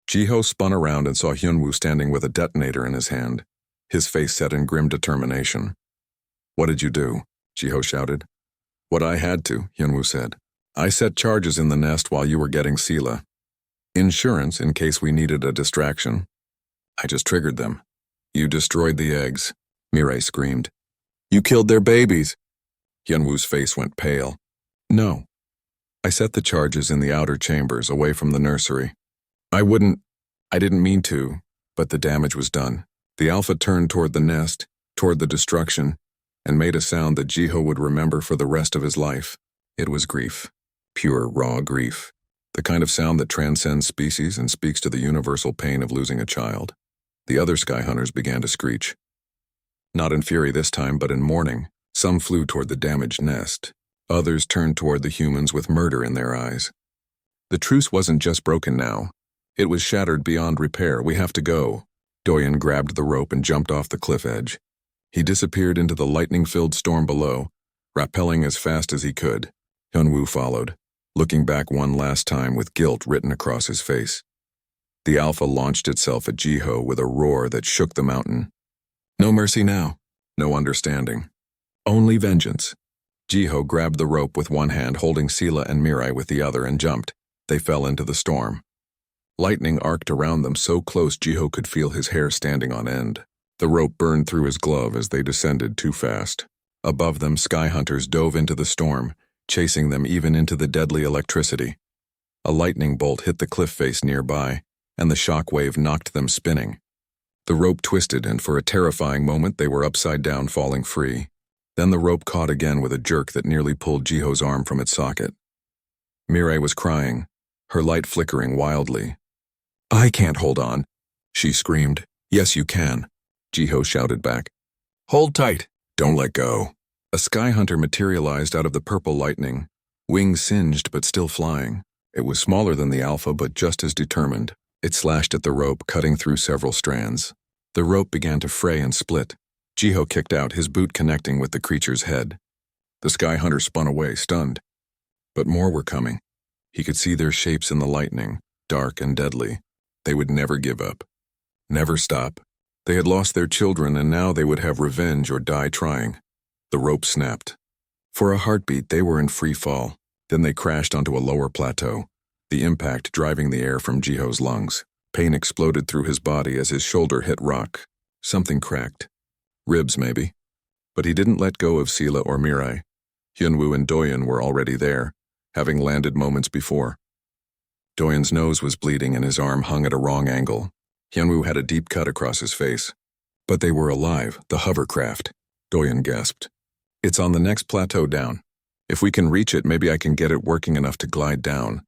Jiho spun around and saw Hyunwoo standing with a detonator in his hand, his face set in grim determination. "What did you do?" Jiho shouted. "What I had to," Hyunwoo said. "I set charges in the nest while you were getting Sela. Insurance in case we needed a distraction. I just triggered them." "You destroyed the eggs," Mirai screamed. "You killed their babies." Hyunwoo's face went pale. "No. I set the charges in the outer chambers away from the nursery. I didn't mean to, but the damage was done." The Alpha turned toward the nest, toward the destruction, and made a sound that Jiho would remember for the rest of his life. It was grief. Pure, raw grief. The kind of sound that transcends species and speaks to the universal pain of losing a child. The other sky hunters began to screech. Not in fury this time, but in mourning. Some flew toward the damaged nest. Others turned toward the humans with murder in their eyes. The truce wasn't just broken now. It was shattered beyond repair. "We have to go." Doyen grabbed the rope and jumped off the cliff edge. He disappeared into the lightning-filled storm below, rappelling as fast as he could. Hyunwoo followed, looking back one last time with guilt written across his face. The Alpha launched itself at Jiho with a roar that shook the mountain. No mercy now. No understanding. Only vengeance. Jiho grabbed the rope with one hand, holding Sela and Mirai with the other, and jumped. They fell into the storm. Lightning arced around them so close Jiho could feel his hair standing on end. The rope burned through his glove as they descended too fast. Above them, sky hunters dove into the storm, chasing them even into the deadly electricity. A lightning bolt hit the cliff face nearby, and the shock wave knocked them spinning. The rope twisted, and for a terrifying moment they were upside down, falling free. Then the rope caught again with a jerk that nearly pulled Jiho's arm from its socket. Mirai was crying, her light flickering wildly. "I can't hold on," she screamed. "Yes, you can," Jiho shouted back. "Hold tight. Don't let go." A sky hunter materialized out of the purple lightning, wings singed but still flying. It was smaller than the Alpha, but just as determined. It slashed at the rope, cutting through several strands. The rope began to fray and split. Jiho kicked out, his boot connecting with the creature's head. The sky hunter spun away, stunned. But more were coming. He could see their shapes in the lightning, dark and deadly. They would never give up. Never stop. They had lost their children, and now they would have revenge or die trying. The rope snapped. For a heartbeat, they were in free fall. Then they crashed onto a lower plateau, the impact driving the air from Jiho's lungs. Pain exploded through his body as his shoulder hit rock. Something cracked. Ribs, maybe. But he didn't let go of Sela or Mirai. Hyunwoo and Doyen were already there, having landed moments before. Doyen's nose was bleeding and his arm hung at a wrong angle. Hyunwoo had a deep cut across his face. But they were alive, the hovercraft. Doyen gasped. "It's on the next plateau down. If we can reach it, maybe I can get it working enough to glide down."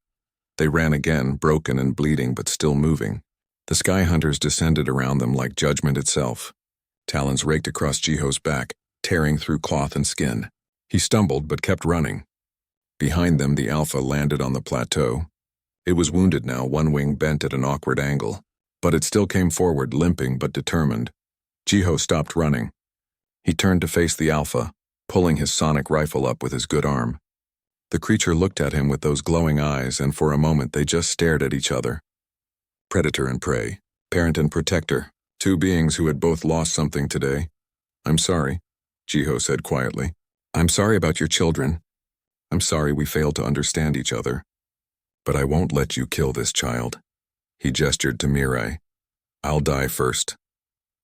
They ran again, broken and bleeding but still moving. The sky hunters descended around them like judgment itself. Talons raked across Jiho's back, tearing through cloth and skin. He stumbled but kept running. Behind them, the Alpha landed on the plateau. It was wounded now, one wing bent at an awkward angle. But it still came forward, limping but determined. Jiho stopped running. He turned to face the Alpha, pulling his sonic rifle up with his good arm. The creature looked at him with those glowing eyes, and for a moment they just stared at each other. Predator and prey, parent and protector, two beings who had both lost something today. "I'm sorry," Jiho said quietly. "I'm sorry about your children. I'm sorry we failed to understand each other. But I won't let you kill this child." He gestured to Mirai. "I'll die first."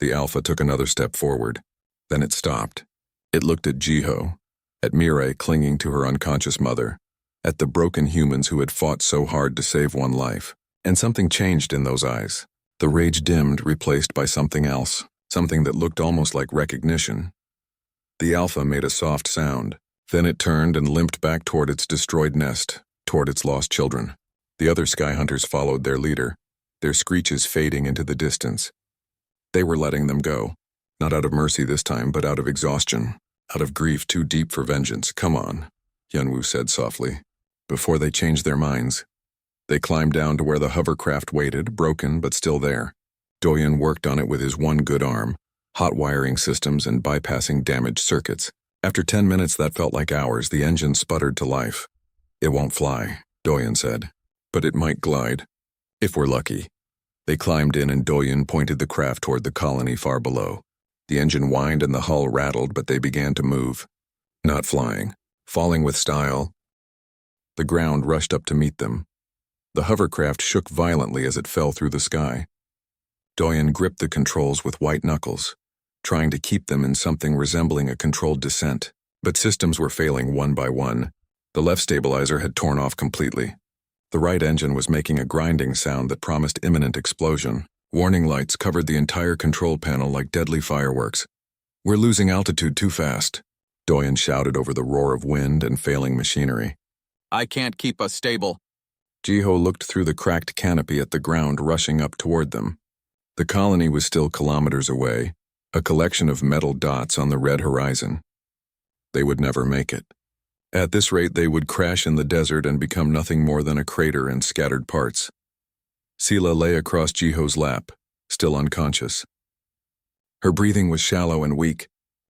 The Alpha took another step forward. Then it stopped. It looked at Jiho, at Mirai clinging to her unconscious mother, at the broken humans who had fought so hard to save one life. And something changed in those eyes. The rage dimmed, replaced by something else, something that looked almost like recognition. The Alpha made a soft sound. Then it turned and limped back toward its destroyed nest, toward its lost children. The other sky hunters followed their leader, their screeches fading into the distance. They were letting them go, not out of mercy this time, but out of exhaustion, out of grief too deep for vengeance. "Come on," Hyunwoo said softly. before they changed their minds. They climbed down to where the hovercraft waited, broken but still there. Doyen worked on it with his one good arm, hot wiring systems and bypassing damaged circuits. After 10 minutes that felt like hours, the engine sputtered to life. "It won't fly," Doyen said, "but it might glide, if we're lucky." They climbed in and Doyen pointed the craft toward the colony far below. The engine whined and the hull rattled, but they began to move. Not flying, falling with style. The ground rushed up to meet them. The hovercraft shook violently as it fell through the sky. Doyen gripped the controls with white knuckles, trying to keep them in something resembling a controlled descent. But systems were failing one by one. The left stabilizer had torn off completely. The right engine was making a grinding sound that promised imminent explosion. Warning lights covered the entire control panel like deadly fireworks. "We're losing altitude too fast," Doyen shouted over the roar of wind and failing machinery. "I can't keep us stable." Jiho looked through the cracked canopy at the ground rushing up toward them. The colony was still kilometers away, a collection of metal dots on the red horizon. They would never make it. At this rate, they would crash in the desert and become nothing more than a crater and scattered parts. Sela lay across Jiho's lap, still unconscious. Her breathing was shallow and weak.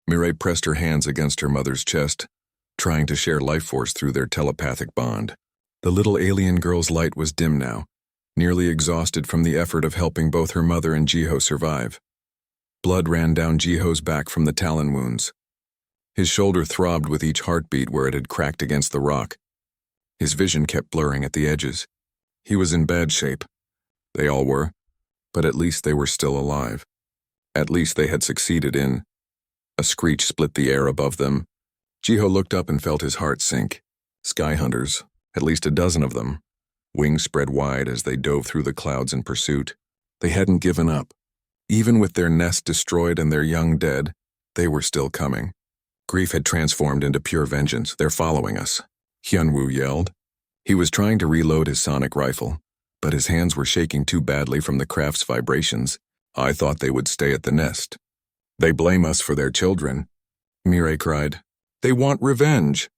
Mireille pressed her hands against her mother's chest, trying to share life force through their telepathic bond. The little alien girl's light was dim now, nearly exhausted from the effort of helping both her mother and Jiho survive. Blood ran down Jiho's back from the talon wounds. His shoulder throbbed with each heartbeat where it had cracked against the rock. His vision kept blurring at the edges. He was in bad shape. They all were, but at least they were still alive. At least they had succeeded in... A screech split the air above them. Jiho looked up and felt his heart sink. Sky hunters, at least a dozen of them. Wings spread wide as they dove through the clouds in pursuit. They hadn't given up. Even with their nest destroyed and their young dead, they were still coming. Grief had transformed into pure vengeance. "They're following us," Hyunwoo yelled. He was trying to reload his sonic rifle, but his hands were shaking too badly from the craft's vibrations. "I thought they would stay at the nest." "They blame us for their children," Mireille cried. "They want revenge.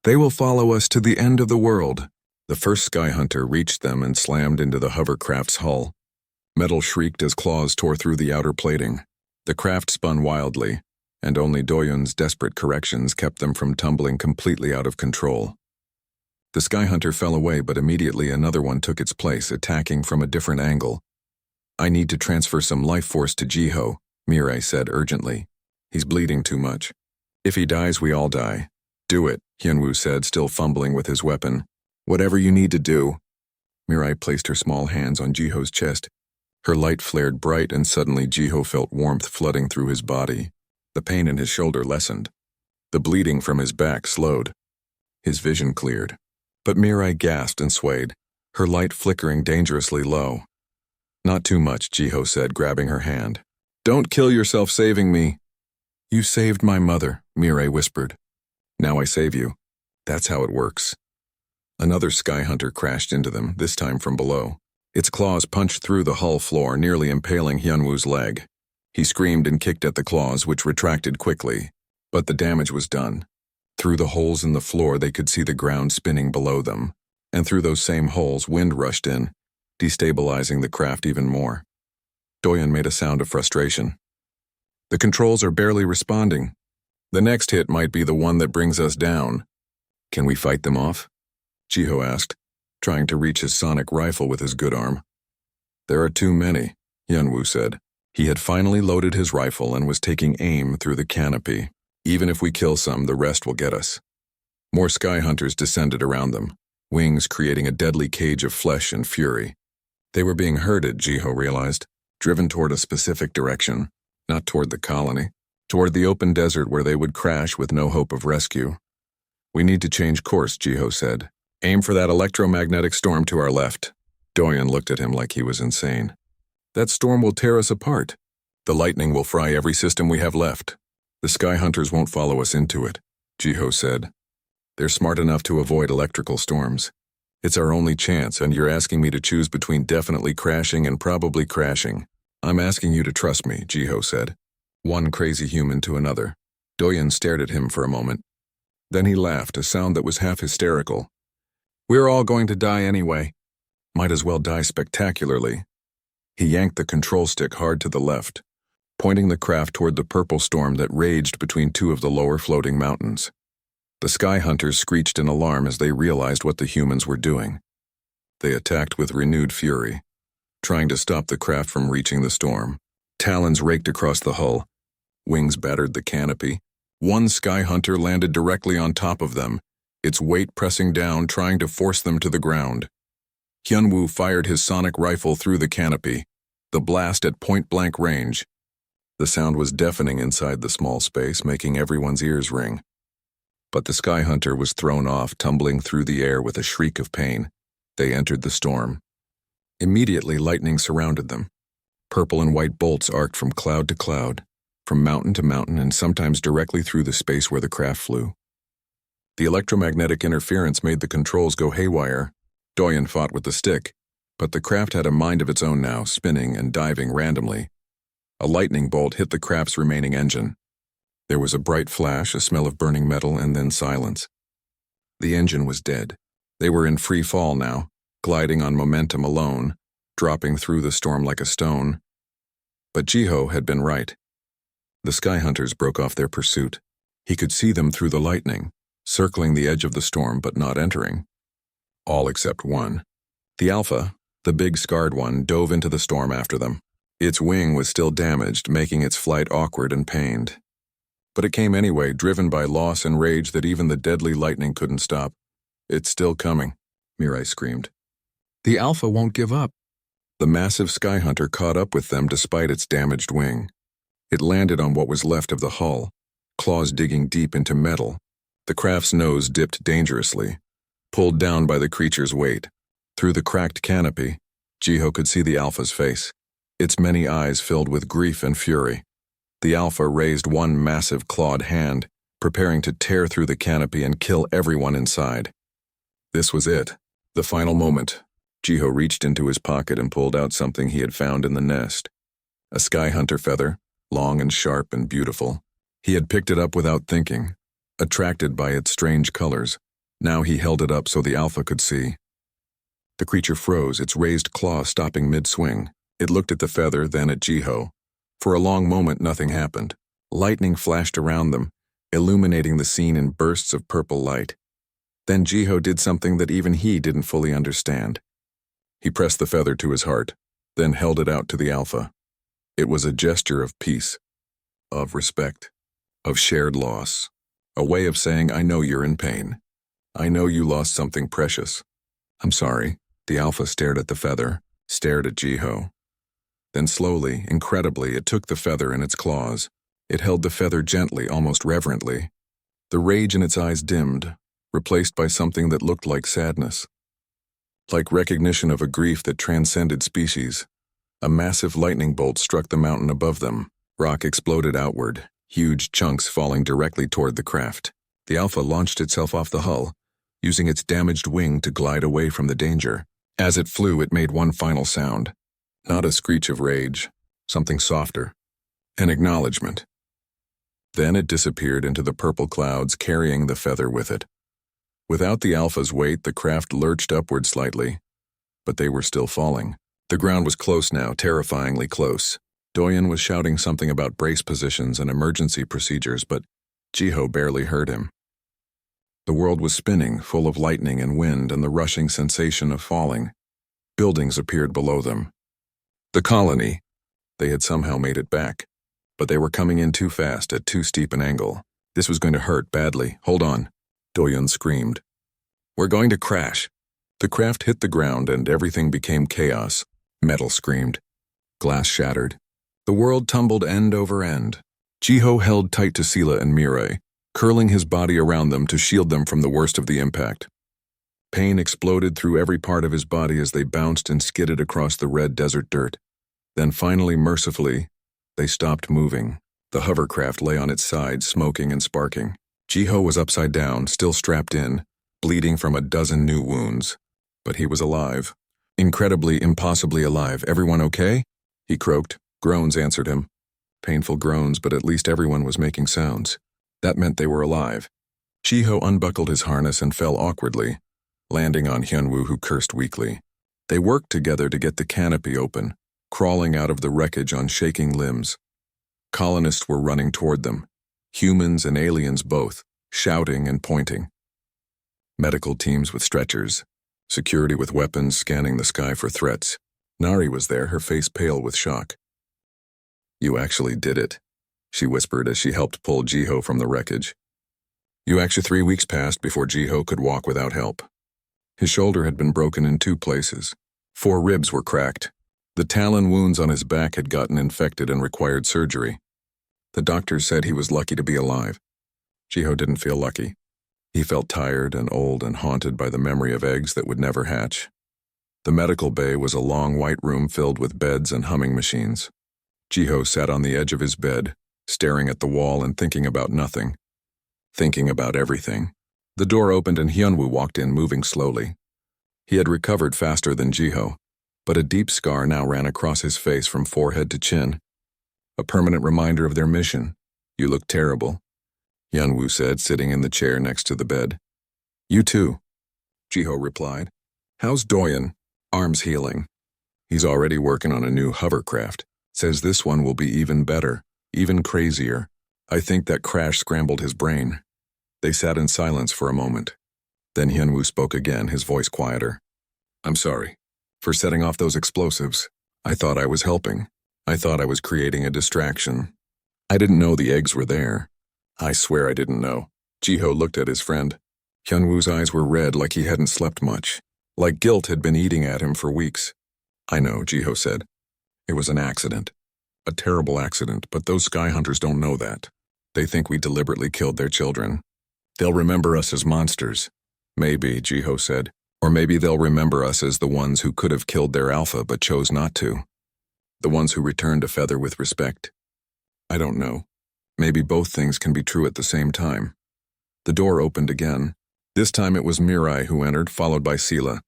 They will follow us to the end of the world." The first sky hunter reached them and slammed into the hovercraft's hull. Metal shrieked as claws tore through the outer plating. The craft spun wildly, and only Doyen's desperate corrections kept them from tumbling completely out of control. The sky hunter fell away, but immediately another one took its place, attacking from a different angle. "I need to transfer some life force to Jiho," Mireille said urgently. "He's bleeding too much. If he dies, we all die." "Do it," Hyunwoo said, still fumbling with his weapon. "Whatever you need to do." Mireille placed her small hands on Jiho's chest. Her light flared bright, and suddenly Jiho felt warmth flooding through his body. The pain in his shoulder lessened. The bleeding from his back slowed. His vision cleared. But Mireille gasped and swayed, her light flickering dangerously low. "Not too much," Jiho said, grabbing her hand. "Don't kill yourself saving me." "You saved my mother," Mireille whispered. "Now I save you. That's how it works." Another sky hunter crashed into them, this time from below. Its claws punched through the hull floor, nearly impaling Hyunwoo's leg. He screamed and kicked at the claws, which retracted quickly. But the damage was done. Through the holes in the floor, they could see the ground spinning below them. And through those same holes, wind rushed in, destabilizing the craft even more. Doyen made a sound of frustration. "The controls are barely responding. The next hit might be the one that brings us down." "Can we fight them off?" Jiho asked, trying to reach his sonic rifle with his good arm. "There are too many," Hyunwoo said. He had finally loaded his rifle and was taking aim through the canopy. "Even if we kill some, the rest will get us." More sky hunters descended around them, wings creating a deadly cage of flesh and fury. They were being herded, Jiho realized, driven toward a specific direction, not toward the colony, toward the open desert where they would crash with no hope of rescue. "We need to change course," Jiho said. "Aim for that electromagnetic storm to our left." Doyen looked at him like he was insane. "That storm will tear us apart. The lightning will fry every system we have left." "The sky hunters won't follow us into it," Jiho said. "They're smart enough to avoid electrical storms. It's our only chance, and you're asking me to choose between definitely crashing and probably crashing. I'm asking you to trust me," Jiho said. One crazy human to another. Doyen stared at him for a moment. Then he laughed, a sound that was half hysterical. We're all going to die anyway. Might as well die spectacularly. He yanked the control stick hard to the left, pointing the craft toward the purple storm that raged between two of the lower floating mountains. The sky hunters screeched in alarm as they realized what the humans were doing. They attacked with renewed fury, trying to stop the craft from reaching the storm. Talons raked across the hull. Wings battered the canopy. One sky hunter landed directly on top of them, its weight pressing down, trying to force them to the ground. Hyunwoo fired his sonic rifle through the canopy, the blast at point-blank range. The sound was deafening inside the small space, making everyone's ears ring. But the sky hunter was thrown off, tumbling through the air with a shriek of pain. They entered the storm. Immediately, lightning surrounded them. Purple and white bolts arced from cloud to cloud, from mountain to mountain, and sometimes directly through the space where the craft flew. The electromagnetic interference made the controls go haywire. Doyen fought with the stick, but the craft had a mind of its own now, spinning and diving randomly. A lightning bolt hit the craft's remaining engine. There was a bright flash, a smell of burning metal, and then silence. The engine was dead. They were in free fall now, gliding on momentum alone, dropping through the storm like a stone. But Jiho had been right. The sky hunters broke off their pursuit. He could see them through the lightning, circling the edge of the storm but not entering. All except one. The Alpha, the big scarred one, dove into the storm after them. Its wing was still damaged, making its flight awkward and pained. But it came anyway, driven by loss and rage that even the deadly lightning couldn't stop. "It's still coming," Mirai screamed. "The Alpha won't give up." The massive sky hunter caught up with them despite its damaged wing. It landed on what was left of the hull, claws digging deep into metal. The craft's nose dipped dangerously, pulled down by the creature's weight. Through the cracked canopy, Jiho could see the Alpha's face, its many eyes filled with grief and fury. The Alpha raised one massive clawed hand, preparing to tear through the canopy and kill everyone inside. This was it, the final moment. Jiho reached into his pocket and pulled out something he had found in the nest. A sky hunter feather, long and sharp and beautiful. He had picked it up without thinking, attracted by its strange colors. Now he held it up so the Alpha could see. The creature froze, its raised claw stopping mid-swing. It looked at the feather, then at Jiho. For a long moment, nothing happened. Lightning flashed around them, illuminating the scene in bursts of purple light. Then Jiho did something that even he didn't fully understand. He pressed the feather to his heart, then held it out to the Alpha. It was a gesture of peace, of respect, of shared loss, a way of saying, "I know you're in pain. I know you lost something precious. I'm sorry." The Alpha stared at the feather, stared at Jiho. Then slowly, incredibly, it took the feather in its claws. It held the feather gently, almost reverently. The rage in its eyes dimmed, replaced by something that looked like sadness. Like recognition of a grief that transcended species. A massive lightning bolt struck the mountain above them. Rock exploded outward, huge chunks falling directly toward the craft. The Alpha launched itself off the hull, using its damaged wing to glide away from the danger. As it flew, it made one final sound. Not a screech of rage, something softer. An acknowledgement. Then it disappeared into the purple clouds, carrying the feather with it. Without the Alpha's weight, the craft lurched upward slightly, but they were still falling. The ground was close now, terrifyingly close. Doyen was shouting something about brace positions and emergency procedures, but Jiho barely heard him. The world was spinning, full of lightning and wind and the rushing sensation of falling. Buildings appeared below them. The colony. They had somehow made it back, but they were coming in too fast at too steep an angle. This was going to hurt badly. "Hold on," Doyen screamed. "We're going to crash." The craft hit the ground and everything became chaos. Metal screamed. Glass shattered. The world tumbled end over end. Jiho held tight to Sela and Mirai, curling his body around them to shield them from the worst of the impact. Pain exploded through every part of his body as they bounced and skidded across the red desert dirt. Then finally, mercifully, they stopped moving. The hovercraft lay on its side, smoking and sparking. Jiho was upside down, still strapped in, bleeding from a dozen new wounds. But he was alive. Incredibly, impossibly alive. "Everyone okay?" he croaked. Groans answered him. Painful groans, but at least everyone was making sounds. That meant they were alive. Jiho unbuckled his harness and fell awkwardly, landing on Hyunwoo, who cursed weakly. They worked together to get the canopy open, crawling out of the wreckage on shaking limbs. Colonists were running toward them, humans and aliens both, shouting and pointing. Medical teams with stretchers, security with weapons scanning the sky for threats. Nari was there, her face pale with shock. "You actually did it," she whispered as she helped pull Jiho from the wreckage. 3 weeks passed before Jiho could walk without help. His shoulder had been broken in 2 places. 4 ribs were cracked. The talon wounds on his back had gotten infected and required surgery. The doctors said he was lucky to be alive. Jiho didn't feel lucky. He felt tired and old and haunted by the memory of eggs that would never hatch. The medical bay was a long white room filled with beds and humming machines. Jiho sat on the edge of his bed, staring at the wall and thinking about nothing. Thinking about everything. The door opened and Hyunwoo walked in, moving slowly. He had recovered faster than Jiho, but a deep scar now ran across his face from forehead to chin. A permanent reminder of their mission. "You look terrible," Hyunwoo said, sitting in the chair next to the bed. "You too," Jiho replied. "How's Doyen?" "Arm's healing. He's already working on a new hovercraft. Says this one will be even better, even crazier. I think that crash scrambled his brain." They sat in silence for a moment. Then Hyunwoo spoke again, his voice quieter. "I'm sorry for setting off those explosives. I thought I was helping. I thought I was creating a distraction. I didn't know the eggs were there. I swear I didn't know." Jiho looked at his friend. Hyunwoo's eyes were red, like he hadn't slept much, like guilt had been eating at him for weeks. "I know," Jiho said. "It was an accident. A terrible accident, but those sky hunters don't know that. They think we deliberately killed their children. They'll remember us as monsters." "Maybe," Jiho said. "Or maybe they'll remember us as the ones who could have killed their alpha but chose not to. The ones who returned a feather with respect. I don't know. Maybe both things can be true at the same time." The door opened again. This time it was Mirai who entered, followed by Sela.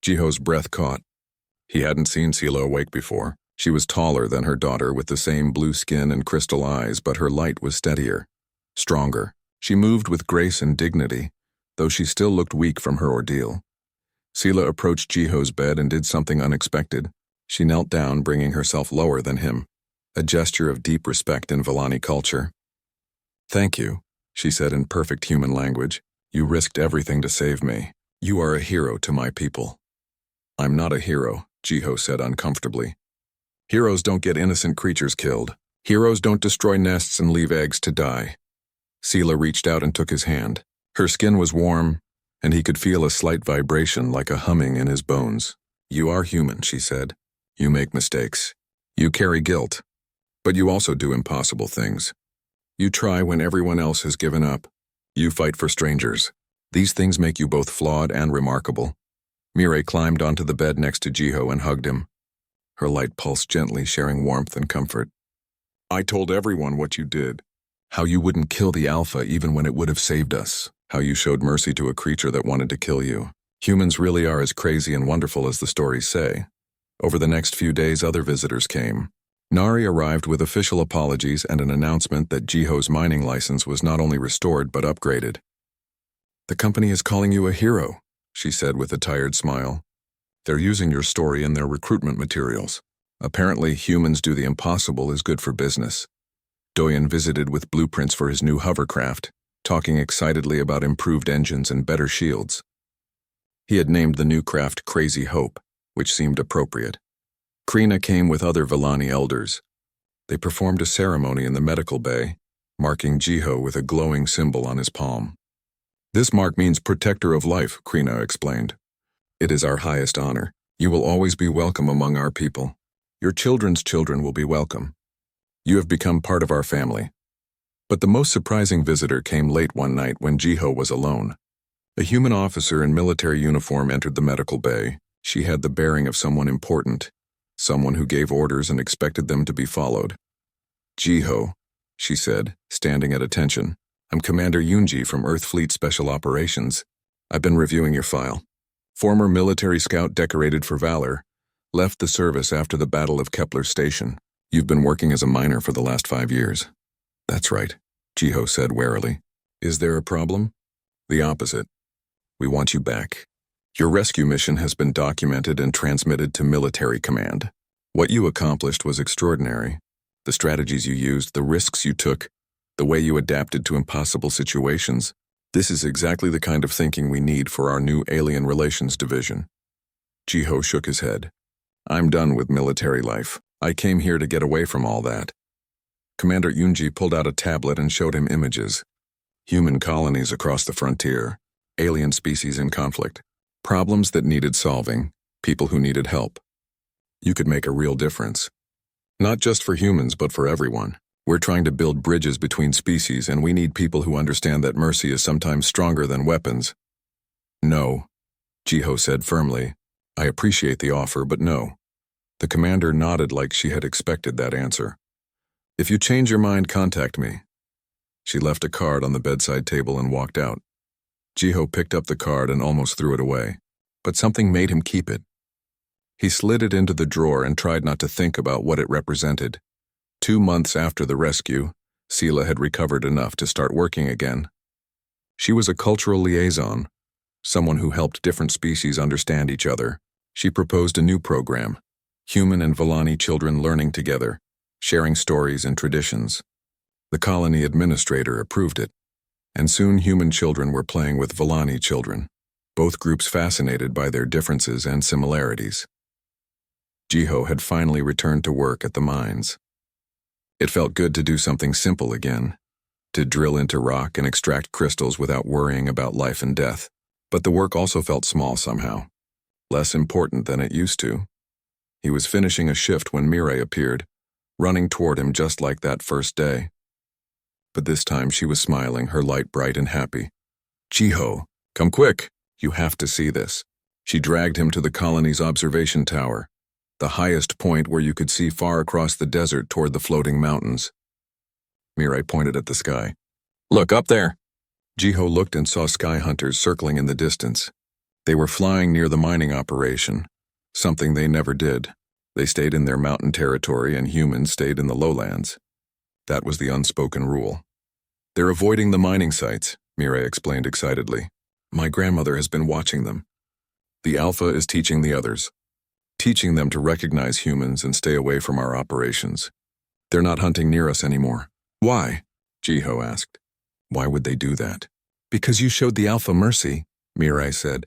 Jiho's breath caught. He hadn't seen Sela awake before. She was taller than her daughter, with the same blue skin and crystal eyes, but her light was steadier, stronger. She moved with grace and dignity, though she still looked weak from her ordeal. Sela approached Jiho's bed and did something unexpected. She knelt down, bringing herself lower than him, a gesture of deep respect in Villani culture. "Thank you," she said in perfect human language. "You risked everything to save me. You are a hero to my people." "I'm not a hero," Jiho said uncomfortably. "Heroes don't get innocent creatures killed. Heroes don't destroy nests and leave eggs to die." Sela reached out and took his hand. Her skin was warm, and he could feel a slight vibration like a humming in his bones. "You are human," she said. "You make mistakes. You carry guilt. But you also do impossible things. You try when everyone else has given up. You fight for strangers. These things make you both flawed and remarkable." Mirai climbed onto the bed next to Jiho and hugged him. Her light pulsed gently, sharing warmth and comfort. "I told everyone what you did. How you wouldn't kill the alpha even when it would have saved us. How you showed mercy to a creature that wanted to kill you. Humans really are as crazy and wonderful as the stories say." Over the next few days, other visitors came. Nari arrived with official apologies and an announcement that Jiho's mining license was not only restored but upgraded. "The company is calling you a hero," she said with a tired smile. "They're using your story in their recruitment materials. Apparently, humans do the impossible is good for business." Doyen visited with blueprints for his new hovercraft, talking excitedly about improved engines and better shields. He had named the new craft Crazy Hope, which seemed appropriate. Krina came with other Villani elders. They performed a ceremony in the medical bay, marking Jiho with a glowing symbol on his palm. "This mark means protector of life," Krina explained. "It is our highest honor. You will always be welcome among our people. Your children's children will be welcome. You have become part of our family." But the most surprising visitor came late one night when Jiho was alone. A human officer in military uniform entered the medical bay. She had the bearing of someone important, someone who gave orders and expected them to be followed. "Jiho," she said, standing at attention. "I'm Commander Yoonji from Earth Fleet Special Operations. I've been reviewing your file. Former military scout decorated for valor, left the service after the Battle of Kepler Station. You've been working as a miner for the last 5 years." "That's right," Jiho said warily. "Is there a problem?" "The opposite. We want you back." Your rescue mission has been documented and transmitted to military command. What you accomplished was extraordinary. The strategies you used, the risks you took, the way you adapted to impossible situations. This is exactly the kind of thinking we need for our new Alien Relations Division. Jiho shook his head. I'm done with military life. I came here to get away from all that. Commander Yunji pulled out a tablet and showed him images. Human colonies across the frontier, alien species in conflict, problems that needed solving, people who needed help. You could make a real difference. Not just for humans, but for everyone. We're trying to build bridges between species, and we need people who understand that mercy is sometimes stronger than weapons. No, Jiho said firmly. I appreciate the offer, but no. The commander nodded like she had expected that answer. If you change your mind, contact me. She left a card on the bedside table and walked out. Jiho picked up the card and almost threw it away, but something made him keep it. He slid it into the drawer and tried not to think about what it represented. 2 months after the rescue, Sela had recovered enough to start working again. She was a cultural liaison, someone who helped different species understand each other. She proposed a new program, human and Volani children learning together, sharing stories and traditions. The colony administrator approved it, and soon human children were playing with Volani children, both groups fascinated by their differences and similarities. Jiho had finally returned to work at the mines. It felt good to do something simple again, to drill into rock and extract crystals without worrying about life and death. But the work also felt small somehow, less important than it used to. He was finishing a shift when Mirai appeared, running toward him just like that first day. But this time she was smiling, her light bright and happy. Jiho, come quick, you have to see this. She dragged him to the colony's observation tower, the highest point where you could see far across the desert toward the floating mountains. Mirai pointed at the sky. Look, up there! Jiho looked and saw sky hunters circling in the distance. They were flying near the mining operation, something they never did. They stayed in their mountain territory and humans stayed in the lowlands. That was the unspoken rule. They're avoiding the mining sites, Mirai explained excitedly. My grandmother has been watching them. The Alpha is teaching the others, teaching them to recognize humans and stay away from our operations. They're not hunting near us anymore. Why? Jiho asked. Why would they do that? Because you showed the Alpha mercy, Mirai said.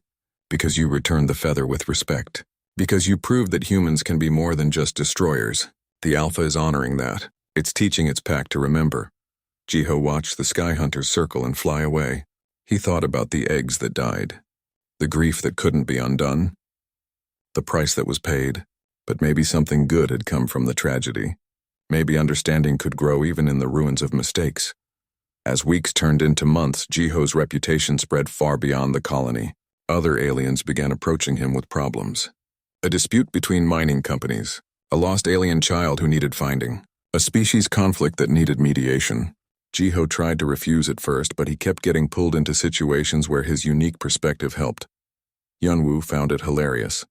Because you returned the feather with respect. Because you proved that humans can be more than just destroyers. The Alpha is honoring that. It's teaching its pack to remember. Jiho watched the sky hunters circle and fly away. He thought about the eggs that died, the grief that couldn't be undone, the price that was paid, but maybe something good had come from the tragedy. Maybe understanding could grow even in the ruins of mistakes. As weeks turned into months, Jiho's reputation spread far beyond the colony. Other aliens began approaching him with problems. A dispute between mining companies, a lost alien child who needed finding, a species conflict that needed mediation. Jiho tried to refuse at first, but he kept getting pulled into situations where his unique perspective helped. Yunwoo found it hilarious.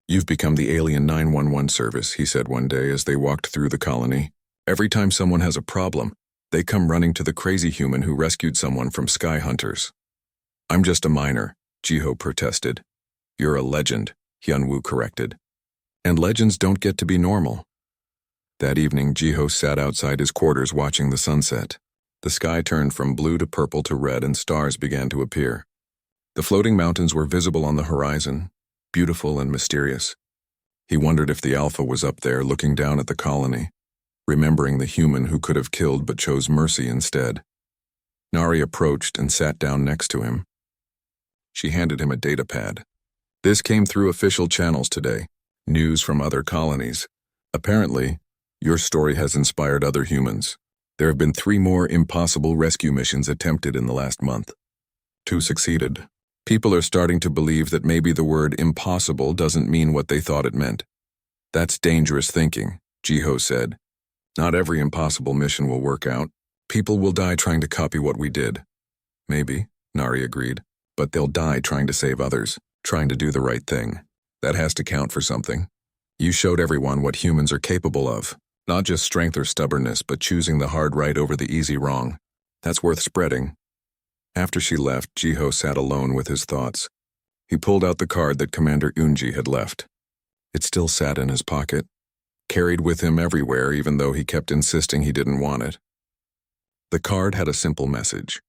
You've become the Alien 911 service, he said one day as they walked through the colony. Every time someone has a problem, they come running to the crazy human who rescued someone from sky hunters. I'm just a miner, Jiho protested. You're a legend, Hyunwoo corrected. And legends don't get to be normal. That evening, Jiho sat outside his quarters watching the sunset. The sky turned from blue to purple to red and stars began to appear. The floating mountains were visible on the horizon, beautiful and mysterious. He wondered if the Alpha was up there looking down at the colony, remembering the human who could have killed but chose mercy instead. Nari approached and sat down next to him. She handed him a data pad. This came through official channels today, news from other colonies. Apparently, your story has inspired other humans. There have been 3 more impossible rescue missions attempted in the last month. 2 succeeded. People are starting to believe that maybe the word impossible doesn't mean what they thought it meant. That's dangerous thinking, Jiho said. Not every impossible mission will work out. People will die trying to copy what we did. Maybe, Nari agreed, but they'll die trying to save others, trying to do the right thing. That has to count for something. You showed everyone what humans are capable of. Not just strength or stubbornness, but choosing the hard right over the easy wrong. That's worth spreading. After she left, Jiho sat alone with his thoughts. He pulled out the card that Commander Unji had left. It still sat in his pocket, carried with him everywhere even though he kept insisting he didn't want it. The card had a simple message.